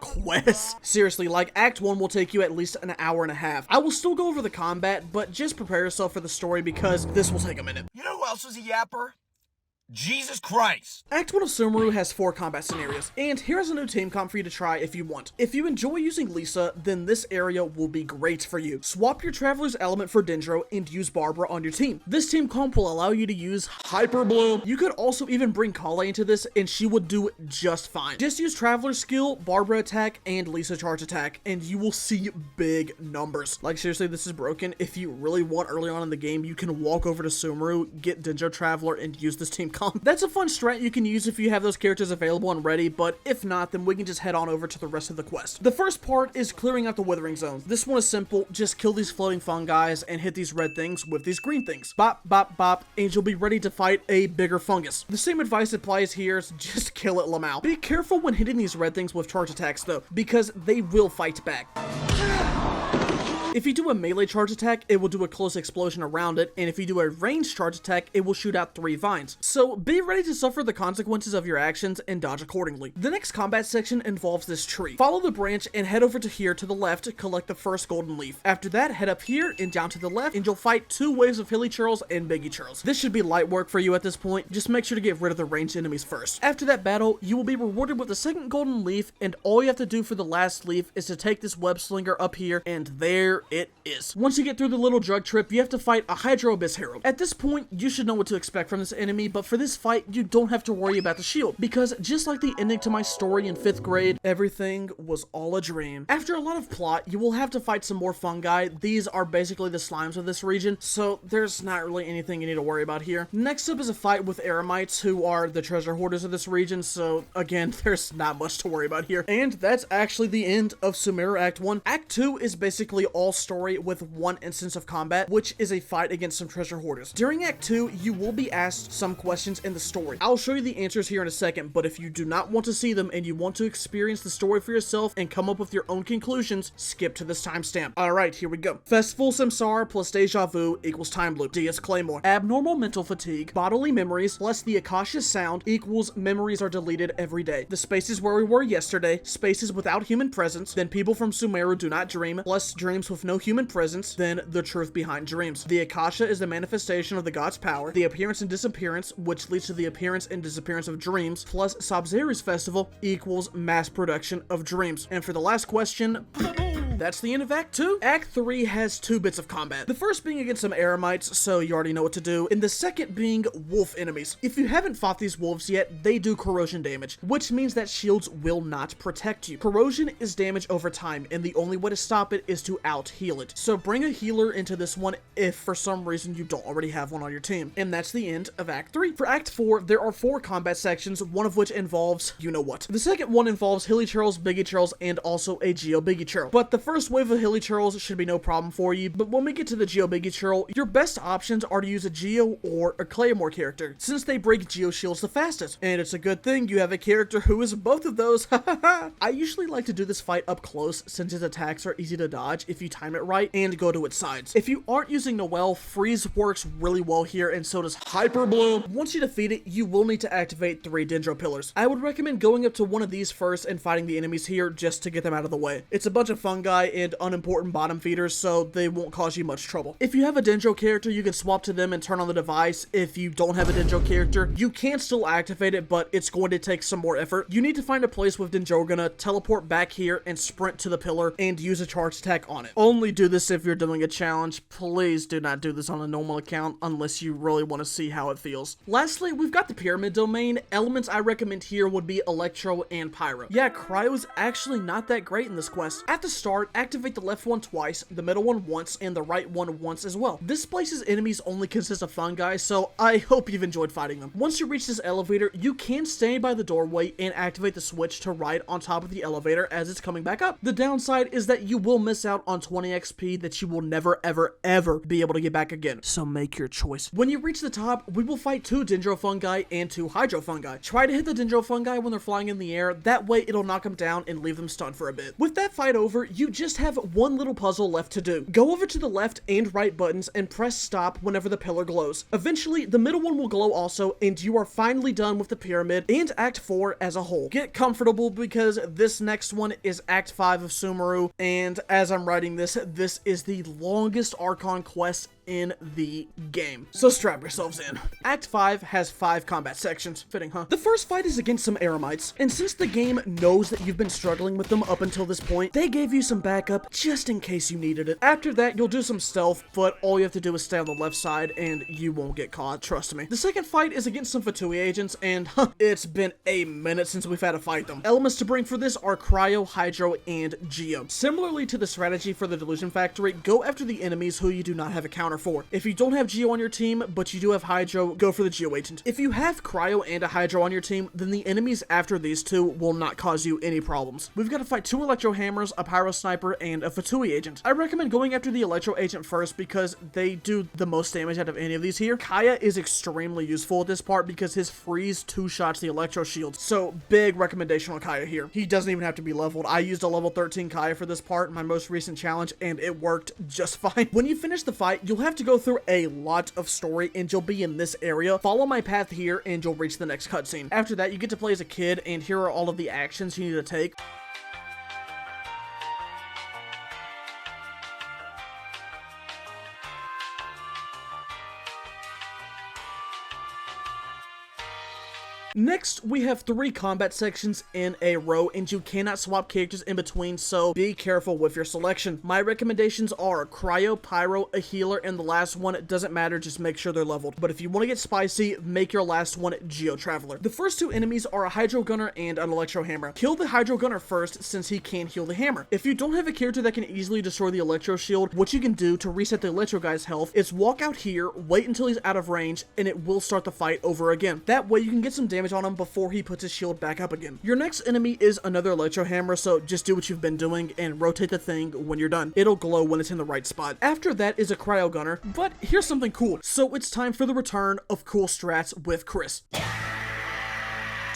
quests. Seriously, like Act 1 will take you at least an hour and a half. I will still go over the combat, but just prepare yourself for the story because this will take a minute. You know who else was a yapper? Jesus Christ! Act 1 of Sumeru has 4 combat scenarios, and here's a new team comp for you to try if you want. If you enjoy using Lisa, then this area will be great for you. Swap your Traveler's element for Dendro and use Barbara on your team. This team comp will allow you to use Hyper Bloom. You could also even bring Kale into this, and she would do just fine. Just use Traveler's skill, Barbara attack, and Lisa charge attack, and you will see big numbers. Like, seriously, this is broken. If you really want early on in the game, you can walk over to Sumeru, get Dendro Traveler, and use this team comp. That's a fun strat you can use if you have those characters available and ready, but if not, then we can just head on over to the rest of the quest. The first part is clearing out the withering zones. This one is simple. Just kill these floating fungi and hit these red things with these green things. Bop, bop, bop, and you'll be ready to fight a bigger fungus. The same advice applies here, so just kill it, Lamau. Be careful when hitting these red things with charge attacks though, because they will fight back. If you do a melee charge attack, it will do a close explosion around it, and if you do a ranged charge attack, it will shoot out 3 vines. So be ready to suffer the consequences of your actions and dodge accordingly. The next combat section involves this tree. Follow the branch and head over to here to the left to collect the first golden leaf. After that, head up here and down to the left, and you'll fight 2 waves of Hilly Churls and Biggie Churls. This should be light work for you at this point. Just make sure to get rid of the ranged enemies first. After that battle, you will be rewarded with the second golden leaf, and all you have to do for the last leaf is to take this web slinger up here, and there it is. Once you get through the little drug trip, you have to fight a Hydro Abyss Herald. At this point, you should know what to expect from this enemy, but for this fight, you don't have to worry about the shield, because just like the ending to my story in 5th grade, everything was all a dream. After a lot of plot, you will have to fight some more fungi. These are basically the slimes of this region, so there's not really anything you need to worry about here. Next up is a fight with Eremites, who are the treasure hoarders of this region, so again, there's not much to worry about here. And that's actually the end of Sumeru Act 1. Act 2 is basically all story with 1 instance of combat, which is a fight against some treasure hoarders. During Act 2, you will be asked some questions in the story. I'll show you the answers here in a second, but if you do not want to see them and you want to experience the story for yourself and come up with your own conclusions, skip to this timestamp. Alright, here we go. Festival Samsara plus Deja Vu equals Time Loop. DS Claymore. Abnormal mental fatigue, bodily memories plus the Akasha sound equals memories are deleted every day. The spaces where we were yesterday, spaces without human presence, then people from Sumeru do not dream, plus dreams with no human presence, then the truth behind dreams. The Akasha is the manifestation of the god's power, the appearance and disappearance, which leads to the appearance and disappearance of dreams, plus Sabzeri's festival equals mass production of dreams. And for the last question, that's the end of Act 2. Act 3 has 2 bits of combat. The first being against some Eremites, so you already know what to do, and the second being wolf enemies. If you haven't fought these wolves yet, they do corrosion damage, which means that shields will not protect you. Corrosion is damage over time, and the only way to stop it is to out-heal it. So bring a healer into this one if for some reason you don't already have one on your team. And that's the end of Act 3. For Act 4, there are 4 combat sections, one of which involves you know what. The second one involves Hilly Churls, Biggie Churls, and also a Geo Biggie Churl. But the first wave of Hilly Churls should be no problem for you, but when we get to the Geo Biggie Churl, your best options are to use a Geo or a Claymore character, since they break Geo shields the fastest. And it's a good thing you have a character who is both of those. I usually like to do this fight up close, since its attacks are easy to dodge if you time it right and go to its sides. If you aren't using Noelle, Freeze works really well here, and so does Hyper Bloom. Once you defeat it, you will need to activate 3 Dendro Pillars. I would recommend going up to one of these first and fighting the enemies here just to get them out of the way. It's a bunch of fungi, fungi and unimportant bottom feeders, so they won't cause you much trouble. If you have a Dendro character, you can swap to them and turn on the device. If you don't have a Dendro character, you can still activate it, but it's going to take some more effort. You need to find a place with Dendrogana, teleport back here, and sprint to the pillar, and use a charge attack on it. Only do this if you're doing a challenge. Please do not do this on a normal account unless you really want to see how it feels. Lastly, we've got the Pyramid Domain. Elements I recommend here would be Electro and Pyro. Yeah, Cryo is actually not that great in this quest. At the start, activate the left one twice, the middle one once, and the right one once as well. This place's enemies only consist of fungi, so I hope you've enjoyed fighting them. Once you reach this elevator, you can stay by the doorway and activate the switch to ride on top of the elevator as it's coming back up. The downside is that you will miss out on 20 XP that you will never ever be able to get back again, so make your choice. When you reach the top, we will fight 2 Dendro fungi and 2 Hydro fungi. Try to hit the Dendro fungi when they're flying in the air, that way it'll knock them down and leave them stunned for a bit. With that fight over, you just have one little puzzle left to do. Go over to the left and right buttons and press stop whenever the pillar glows. Eventually, the middle one will glow also, and you are finally done with the pyramid and Act 4 as a whole. Get comfortable because this next one is Act 5 of Sumeru, and as I'm writing this, this is the longest Archon Quest in the game. So strap yourselves in. Act 5 has 5 combat sections. Fitting, huh? The first fight is against some Eremites, and since the game knows that you've been struggling with them up until this point, they gave you some backup just in case you needed it. After that, you'll do some stealth, but all you have to do is stay on the left side and you won't get caught, trust me. The second fight is against some Fatui agents, and it's been a minute since we've had to fight them. Elements to bring for this are Cryo, Hydro, and Geo. Similarly to the strategy for the Delusion Factory, go after the enemies who you do not have a counter for. If you don't have Geo on your team, but you do have Hydro, go for the Geo agent. If you have Cryo and a Hydro on your team, then the enemies after these two will not cause you any problems. We've got to fight 2 Electro Hammers, a Pyro Sniper, and a Fatui agent. I recommend going after the Electro agent first because they do the most damage out of any of these here. Kaya is extremely useful at this part because his freeze 2-shots the Electro shield, so big recommendation on Kaya here. He doesn't even have to be leveled. I used a level 13 Kaya for this part in my most recent challenge, and it worked just fine. When you finish the fight, you'll have to go through a lot of story, and you'll be in this area. Follow my path here, and you'll reach the next cutscene. After that, you get to play as a kid, and here are all of the actions you need to take. Next, we have 3 combat sections in a row, and you cannot swap characters in between, so be careful with your selection. My recommendations are Cryo, Pyro, a healer, and the last one, it doesn't matter, just make sure they're leveled. But if you want to get spicy, make your last one Geo Traveler. The first 2 enemies are a Hydro Gunner and an Electro Hammer. Kill the Hydro Gunner first, since he can heal the hammer. If you don't have a character that can easily destroy the Electro Shield, what you can do to reset the Electro guy's health is walk out here, wait until he's out of range, and it will start the fight over again. That way you can get some damage on him before he puts his shield back up again. Your next enemy is another Electro Hammer, so just do what you've been doing and rotate the thing when you're done. It'll glow when it's in the right spot. After that is a Cryo Gunner, but here's something cool. So it's time for the return of cool strats with Chris.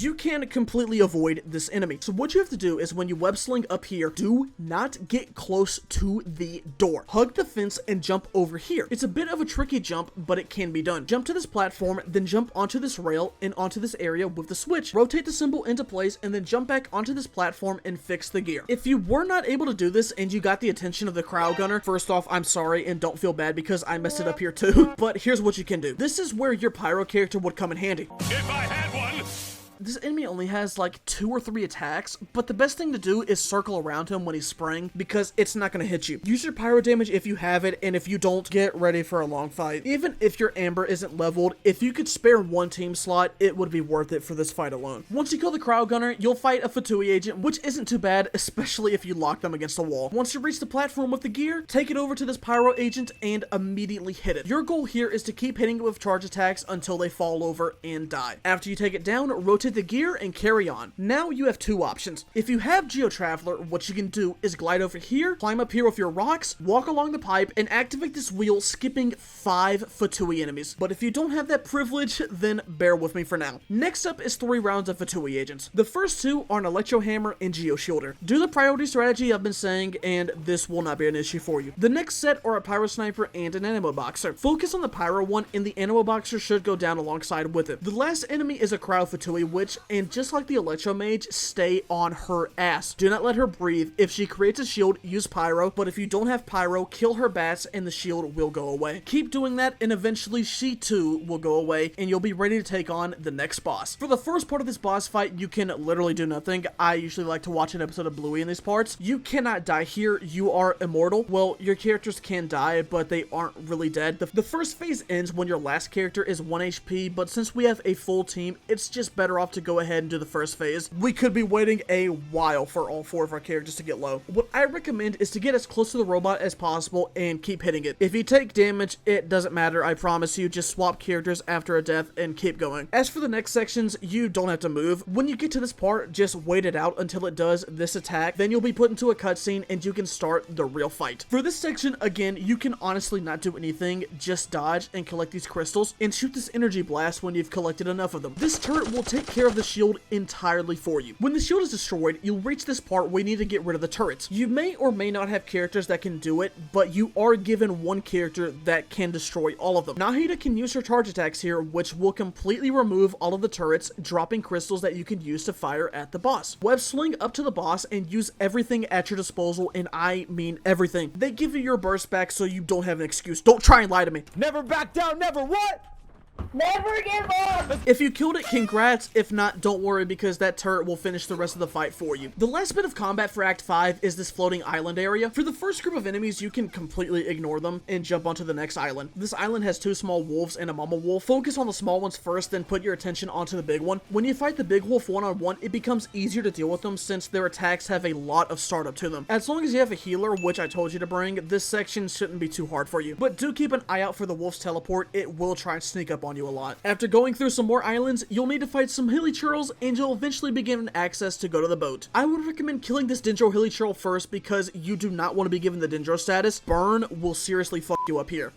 You can completely avoid this enemy. So what you have to do is when you web sling up here, do not get close to the door. Hug the fence and jump over here. It's a bit of a tricky jump, but it can be done. Jump to this platform, then jump onto this rail and onto this area with the switch. Rotate the symbol into place and then jump back onto this platform and fix the gear. If you were not able to do this and you got the attention of the Cryo Gunner, first off, I'm sorry and don't feel bad because I messed it up here too. But here's what you can do. This is where your Pyro character would come in handy. If I had one! This enemy only has like 2 or 3 attacks, but the best thing to do is circle around him when he's spraying because it's not going to hit you. Use your pyro damage if you have it, and if you don't, get ready for a long fight. Even if your Amber isn't leveled, if you could spare 1 team slot, it would be worth it for this fight alone. Once you kill the Cryo Gunner, you'll fight a Fatui agent, which isn't too bad, especially if you lock them against the wall. Once you reach the platform with the gear, take it over to this Pyro agent and immediately hit it. Your goal here is to keep hitting it with charge attacks until they fall over and die. After you take it down, rotate the gear and carry on. Now you have 2 options. If you have Geo Traveler, what you can do is glide over here, climb up here with your rocks, walk along the pipe, and activate this wheel, skipping 5 Fatui enemies. But if you don't have that privilege, then bear with me for now. Next up is 3 rounds of Fatui agents. The first 2 are an Electro Hammer and Geo Shielder. Do the priority strategy I've been saying, and this will not be an issue for you. The next set are a Pyro Sniper and an Anemo Boxer. Focus on the Pyro one, and the Anemo Boxer should go down alongside with it. The last enemy is a Cryo Fatui, which Witch, and just like the Electro Mage, stay on her ass. Do not let her breathe. If she creates a shield, use Pyro, but if you don't have Pyro, kill her bats and the shield will go away. Keep doing that and eventually she too will go away and you'll be ready to take on the next boss. For the first part of this boss fight, you can literally do nothing. I usually like to watch an episode of Bluey in these parts. You cannot die here. You are immortal. Well, your characters can die, but they aren't really dead. The first phase ends when your last character is 1 HP, but since we have a full team, it's just better off to go ahead and do the first phase. We could be waiting a while for all 4 of our characters to get low. What I recommend is to get as close to the robot as possible and keep hitting it. If you take damage, it doesn't matter, I promise you. Just swap characters after a death and keep going. As for the next sections, you don't have to move. When you get to this part, just wait it out until it does this attack, then you'll be put into a cutscene and you can start the real fight. For this section, again, you can honestly not do anything, just dodge and collect these crystals and shoot this energy blast when you've collected enough of them. This turret will take care of the shield entirely for you. When the shield is destroyed, you'll reach this part where you need to get rid of the turrets. You may or may not have characters that can do it, but you are given one character that can destroy all of them. Nahida can use her charge attacks here, which will completely remove all of the turrets, dropping crystals that you can use to fire at the boss. Web sling up to the boss and use everything at your disposal, and I mean everything. They give you your burst back so you don't have an excuse. Don't try and lie to me. Never back down, never what? Never give up! If you killed it, congrats. If not, don't worry because that turret will finish the rest of the fight for you. The last bit of combat for Act 5 is this floating island area. For the first group of enemies, you can completely ignore them and jump onto the next island. This island has 2 small wolves and a mama wolf. Focus on the small ones first, then put your attention onto the big one. When you fight the big wolf one-on-one, it becomes easier to deal with them since their attacks have a lot of startup to them. As long as you have a healer, which I told you to bring, this section shouldn't be too hard for you. But do keep an eye out for the wolf's teleport. It will try and sneak up on you a lot. After going through some more islands, you'll need to fight some hilly churls and you'll eventually be given access to go to the boat. I would recommend killing this Dendro hilly churl first because you do not want to be given the Dendro status. Burn will seriously fuck you up here.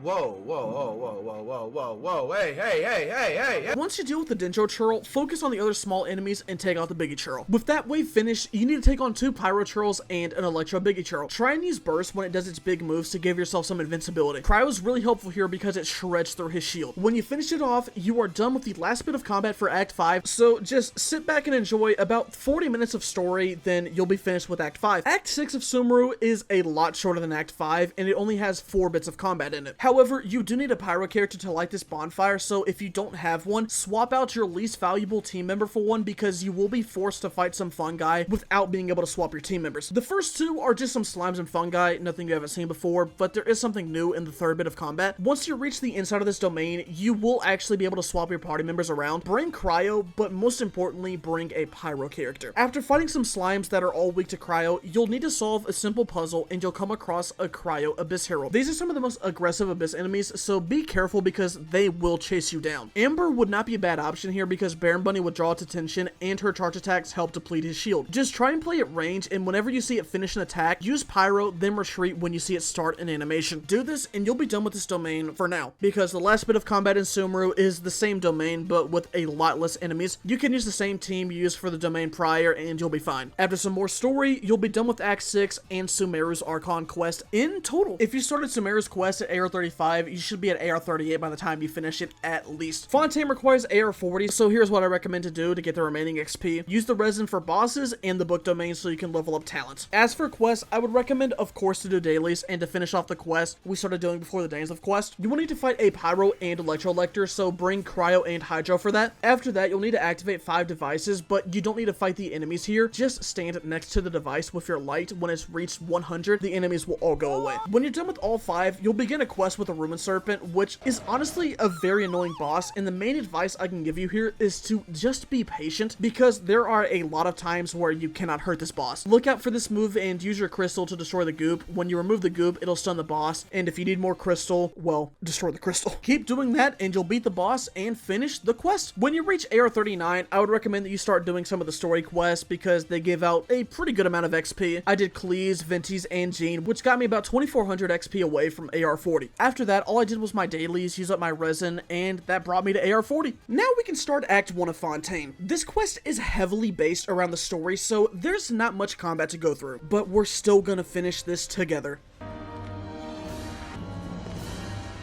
Whoa, whoa, whoa, whoa, whoa, whoa, whoa, whoa, hey. Once you deal with the Dendro churl, focus on the other small enemies and take out the Biggie churl. With that wave finished, you need to take on 2 Pyro churls and an Electro Biggie churl. Try and use burst when it does its big moves to give yourself some invincibility. Cryo is really helpful here because it shreds through his shield. When you finish it off, you are done with the last bit of combat for Act 5, so just sit back and enjoy about 40 minutes of story, then you'll be finished with Act 5. Act 6 of Sumeru is a lot shorter than Act 5, and it only has 4 bits of combat in it. However, you do need a Pyro character to light this bonfire, so if you don't have one, swap out your least valuable team member for one because you will be forced to fight some fungi without being able to swap your team members. The first 2 are just some slimes and fungi, nothing you haven't seen before, but there is something new in the 3rd bit of combat. Once you reach the inside of this domain, you will actually be able to swap your party members around. Bring Cryo, but most importantly, bring a Pyro character. After fighting some slimes that are all weak to Cryo, you'll need to solve a simple puzzle and you'll come across a Cryo Abyss hero. These are some of the most aggressive Abyss enemies, so be careful because they will chase you down. Amber would not be a bad option here because Baron Bunny would draw its attention and her charge attacks help deplete his shield. Just try and play at range, and whenever you see it finish an attack, use Pyro, then retreat when you see it start an animation. Do this and you'll be done with this domain for now, because the last bit of combat in Sumeru is the same domain but with a lot less enemies. You can use the same team you used for the domain prior and you'll be fine. After some more story, you'll be done with Act 6 and Sumeru's Archon Quest in total. If you started Sumeru's quest at AR 35, you should be at AR 38 by the time you finish it at least. Fontaine requires AR 40, so here's what I recommend to do to get the remaining XP. Use the resin for bosses and the book domain so you can level up talents. As for quests, I would recommend of course to do dailies, and to finish off the quest we started doing before the Dainsleif quest, you will need to fight a Pyro and Electrolector, so bring Cryo and Hydro for that. After that, you'll need to activate 5 devices, but you don't need to fight the enemies here. Just stand next to the device with your light. When it's reached 100, the enemies will all go away. When you're done with all 5, you'll begin a quest with a Rumen Serpent, which is honestly a very annoying boss, and the main advice I can give you here is to just be patient because there are a lot of times where you cannot hurt this boss. Look out for this move and use your crystal to destroy the goop. When you remove the goop, it'll stun the boss, and if you need more crystal, well, destroy the crystal. Keep doing that and you'll beat the boss and finish the quest. When you reach AR 39, I would recommend that you start doing some of the story quests because they give out a pretty good amount of XP. I did Cleese, Venties, and Jean, which got me about 2400 XP away from AR 40. After that, all I did was my dailies, use up my resin, and that brought me to AR 40. Now we can start Act 1 of Fontaine. This quest is heavily based around the story, so there's not much combat to go through, but we're still gonna finish this together.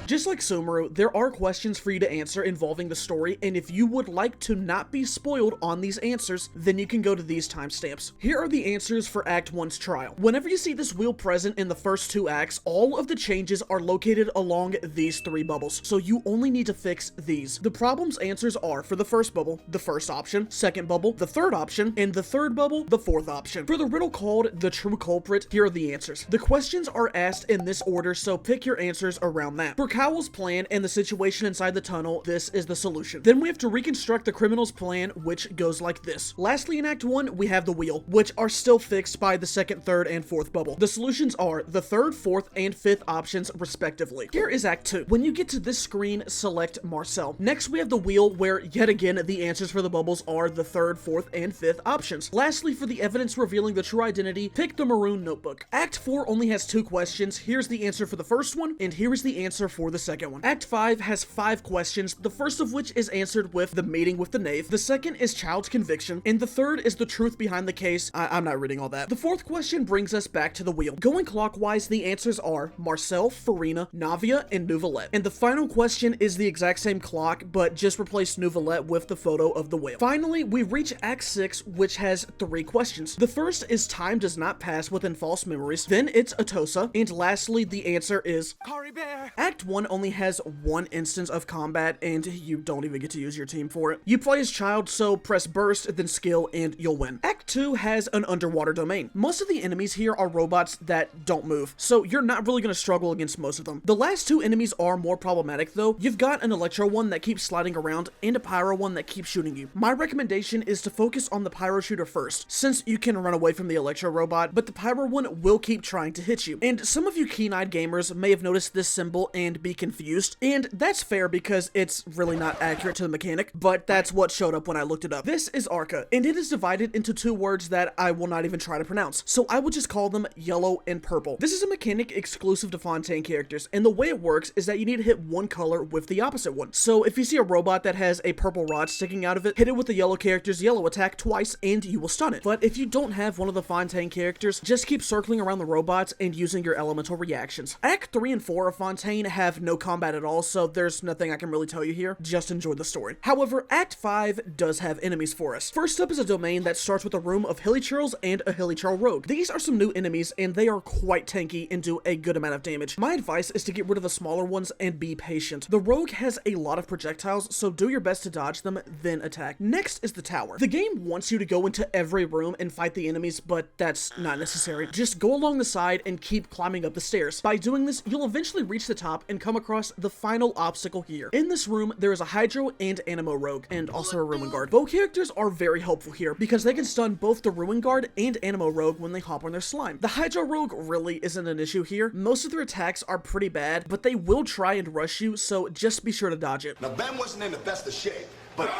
Just like Sumeru, there are questions for you to answer involving the story, and if you would like to not be spoiled on these answers, then you can go to these timestamps. Here are the answers for Act 1's trial. Whenever you see this wheel present in the first 2 acts, all of the changes are located along these 3 bubbles, so you only need to fix these. The problem's answers are, for the first bubble, the first option, second bubble, the third option, and the third bubble, the fourth option. For the riddle called the true culprit, here are the answers. The questions are asked in this order, so pick your answers around that. For Cowell's plan and the situation inside the tunnel, this is the solution. Then we have to reconstruct the criminal's plan, which goes like this. Lastly, in Act 1, we have the wheel, which are still fixed by the second, third, and fourth bubble. The solutions are the third, fourth, and fifth options, respectively. Here is Act 2. When you get to this screen, select Marcel. Next, we have the wheel, where, yet again, the answers for the bubbles are the third, fourth, and fifth options. Lastly, for the evidence revealing the true identity, pick the maroon notebook. Act 4 only has 2 questions. Here's the answer for the first one, and here is the answer for the second one. Act 5 has 5 questions, the first of which is answered with the meeting with the knave, the second is child's conviction, and the third is the truth behind the case. I'm not reading all that. The fourth question brings us back to the wheel. Going clockwise, the answers are Marcel, Farina, Navia, and Nouvelette. And the final question is the exact same clock, but just replace Nouvelette with the photo of the whale. Finally, we reach Act 6, which has 3 questions. The first is time does not pass within false memories, then it's Atosa, and lastly, the answer is Kari Bear. Act 1 only has 1 instance of combat, and you don't even get to use your team for it. You play as Child, so press burst, then skill, and you'll win. Act 2 has an underwater domain. Most of the enemies here are robots that don't move, so you're not really going to struggle against most of them. The last 2 enemies are more problematic though. You've got an Electro one that keeps sliding around, and a Pyro one that keeps shooting you. My recommendation is to focus on the Pyro shooter first, since you can run away from the Electro robot, but the Pyro one will keep trying to hit you. And some of you keen-eyed gamers may have noticed this symbol and be confused, and that's fair because it's really not accurate to the mechanic, but that's what showed up when I looked it up. This is Arca, and it is divided into 2 words that I will not even try to pronounce, so I will just call them yellow and purple. This is a mechanic exclusive to Fontaine characters, and the way it works is that you need to hit one color with the opposite one. So if you see a robot that has a purple rod sticking out of it, hit it with the yellow character's yellow attack twice, and you will stun it. But if you don't have one of the Fontaine characters, just keep circling around the robots and using your elemental reactions. Act 3 and 4 of Fontaine have no combat at all, so there's nothing I can really tell you here. Just enjoy the story. However, Act 5 does have enemies for us. First up is a domain that starts with a room of Hilichurls and a Hilichurl rogue. These are some new enemies, and they are quite tanky and do a good amount of damage. My advice is to get rid of the smaller ones and be patient. The rogue has a lot of projectiles, so do your best to dodge them, then attack. Next is the tower. The game wants you to go into every room and fight the enemies, but that's not necessary. Just go along the side and keep climbing up the stairs. By doing this, you'll eventually reach the top and come across the final obstacle here. In this room, there is a Hydro and Animo rogue, and also a Ruin Guard. Both characters are very helpful here because they can stun both the Ruin Guard and Animo rogue when they hop on their slime. The Hydro rogue really isn't an issue here. Most of their attacks are pretty bad, but they will try and rush you, so just be sure to dodge it. Now Ben wasn't in the best of shape, but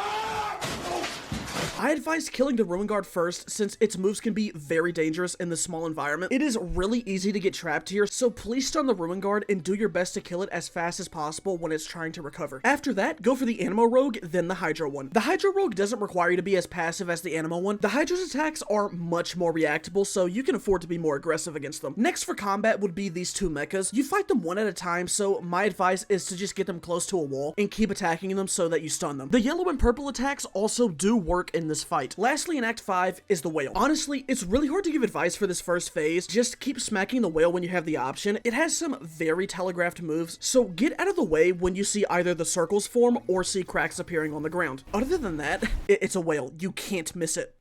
I advise killing the Ruin Guard first, since its moves can be very dangerous in this small environment. It is really easy to get trapped here, so please stun the Ruin Guard and do your best to kill it as fast as possible when it's trying to recover. After that, go for the Animo Rogue, then the Hydro one. The Hydro Rogue doesn't require you to be as passive as the Animo one. The Hydro's attacks are much more reactable, so you can afford to be more aggressive against them. Next for combat would be these 2 mechas. You fight them one at a time, so my advice is to just get them close to a wall and keep attacking them so that you stun them. The yellow and purple attacks also do work in this fight. Lastly, in Act 5 is the whale. Honestly, it's really hard to give advice for this first phase. Just keep smacking the whale when you have the option. It has some very telegraphed moves, so get out of the way when you see either the circles form or see cracks appearing on the ground. Other than that, it's a whale. You can't miss it.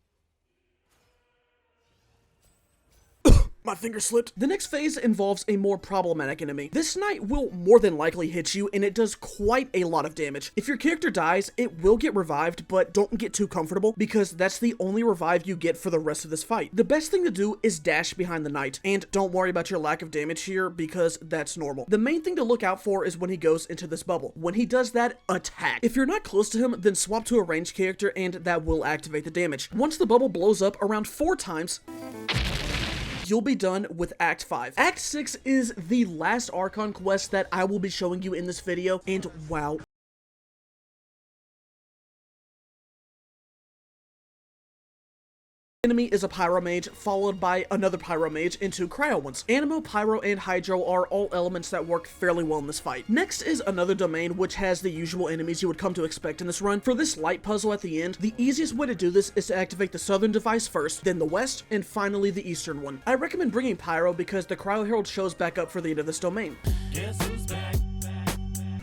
My finger slipped. The next phase involves a more problematic enemy. This knight will more than likely hit you, and it does quite a lot of damage. If your character dies, it will get revived, but don't get too comfortable because that's the only revive you get for the rest of this fight. The best thing to do is dash behind the knight, and don't worry about your lack of damage here because that's normal. The main thing to look out for is when he goes into this bubble. When he does that, attack. If you're not close to him, then swap to a ranged character and that will activate the damage. Once the bubble blows up around 4 times, you'll be done with Act 5. Act 6 is the last Archon quest that I will be showing you in this video, and wow, enemy is a Pyro Mage, followed by another Pyro Mage and 2 Cryo ones. Anemo, Pyro, and Hydro are all elements that work fairly well in this fight. Next is another domain, which has the usual enemies you would come to expect in this run. For this light puzzle at the end, the easiest way to do this is to activate the southern device first, then the west, and finally the eastern one. I recommend bringing Pyro because the Cryo Herald shows back up for the end of this domain. Guess who's back?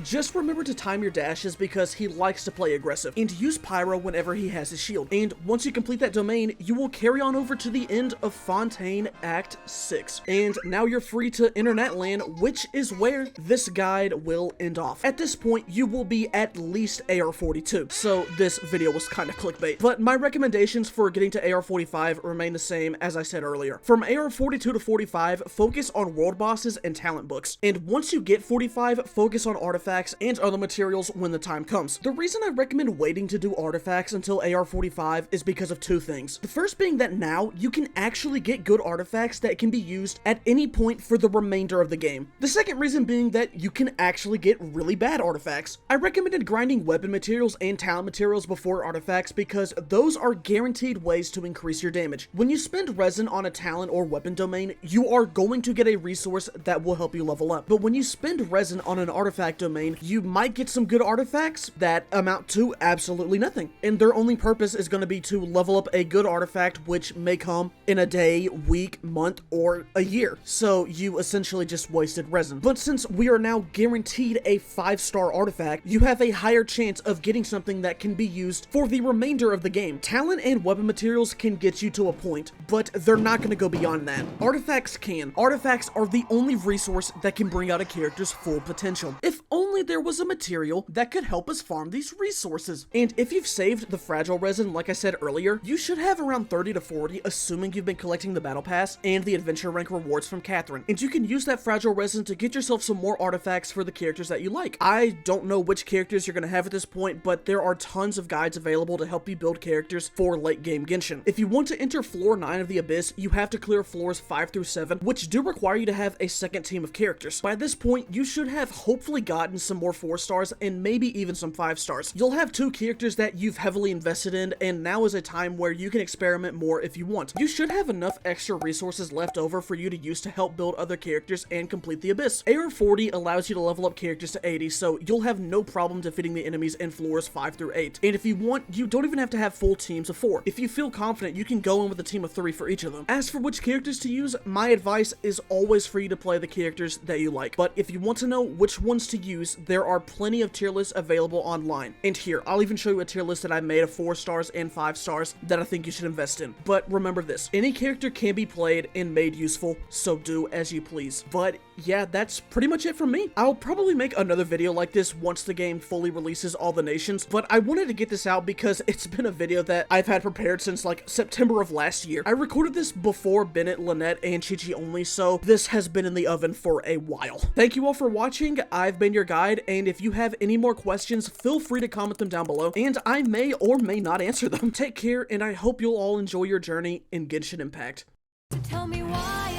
Just remember to time your dashes because he likes to play aggressive, and use Pyro whenever he has his shield. And once you complete that domain, you will carry on over to the end of Fontaine Act 6. And now you're free to enter Natlan, which is where this guide will end off. At this point, you will be at least AR42, so this video was kind of clickbait. But my recommendations for getting to AR45 remain the same as I said earlier. From AR42 to 45, focus on world bosses and talent books. And once you get 45, focus on artifacts and other materials when the time comes. The reason I recommend waiting to do artifacts until AR45 is because of 2 things. The first being that now you can actually get good artifacts that can be used at any point for the remainder of the game. The second reason being that you can actually get really bad artifacts. I recommended grinding weapon materials and talent materials before artifacts because those are guaranteed ways to increase your damage. When you spend resin on a talent or weapon domain, you are going to get a resource that will help you level up. But when you spend resin on an artifact domain, you might get some good artifacts that amount to absolutely nothing, and their only purpose is going to be to level up a good artifact, which may come in a day, week, month, or a year. So you essentially just wasted resin. But since we are now guaranteed a 5-star artifact, you have a higher chance of getting something that can be used for the remainder of the game. Talent and weapon materials can get you to a point, but they're not going to go beyond that. Artifacts can. Artifacts are the only resource that can bring out a character's full potential. If only there was a material that could help us farm these resources. And if you've saved the fragile resin, like I said earlier, you should have around 30 to 40, assuming you've been collecting the battle pass and the adventure rank rewards from Catherine. And you can use that fragile resin to get yourself some more artifacts for the characters that you like. I don't know which characters you're going to have at this point, but there are tons of guides available to help you build characters for late game Genshin. If you want to enter floor 9 of the Abyss, you have to clear floors 5 through 7, which do require you to have a second team of characters. By this point, you should have hopefully gotten some more 4-stars and maybe even some 5-stars. You'll have 2 characters that you've heavily invested in, and now is a time where you can experiment more if you want. You should have enough extra resources left over for you to use to help build other characters and complete the Abyss. AR40 allows you to level up characters to 80, so you'll have no problem defeating the enemies in floors 5 through 8. And if you want, you don't even have to have full teams of 4. If you feel confident, you can go in with a team of 3 for each of them. As for which characters to use, my advice is always for you to play the characters that you like. But if you want to know which ones to use, there are plenty of tier lists available online. And here, I'll even show you a tier list that I made of 4-stars and 5-stars that I think you should invest in. But remember this, any character can be played and made useful, so do as you please. But yeah, that's pretty much it from me. I'll probably make another video like this once the game fully releases all the nations, but I wanted to get this out because it's been a video that I've had prepared since like September of last year. I recorded this before Bennett, Lynette, and Chi-Chi only, so this has been in the oven for a while. Thank you all for watching. I've been your guide, and if you have any more questions, feel free to comment them down below, and I may or may not answer them. Take care, and I hope you'll all enjoy your journey in Genshin Impact. Tell me why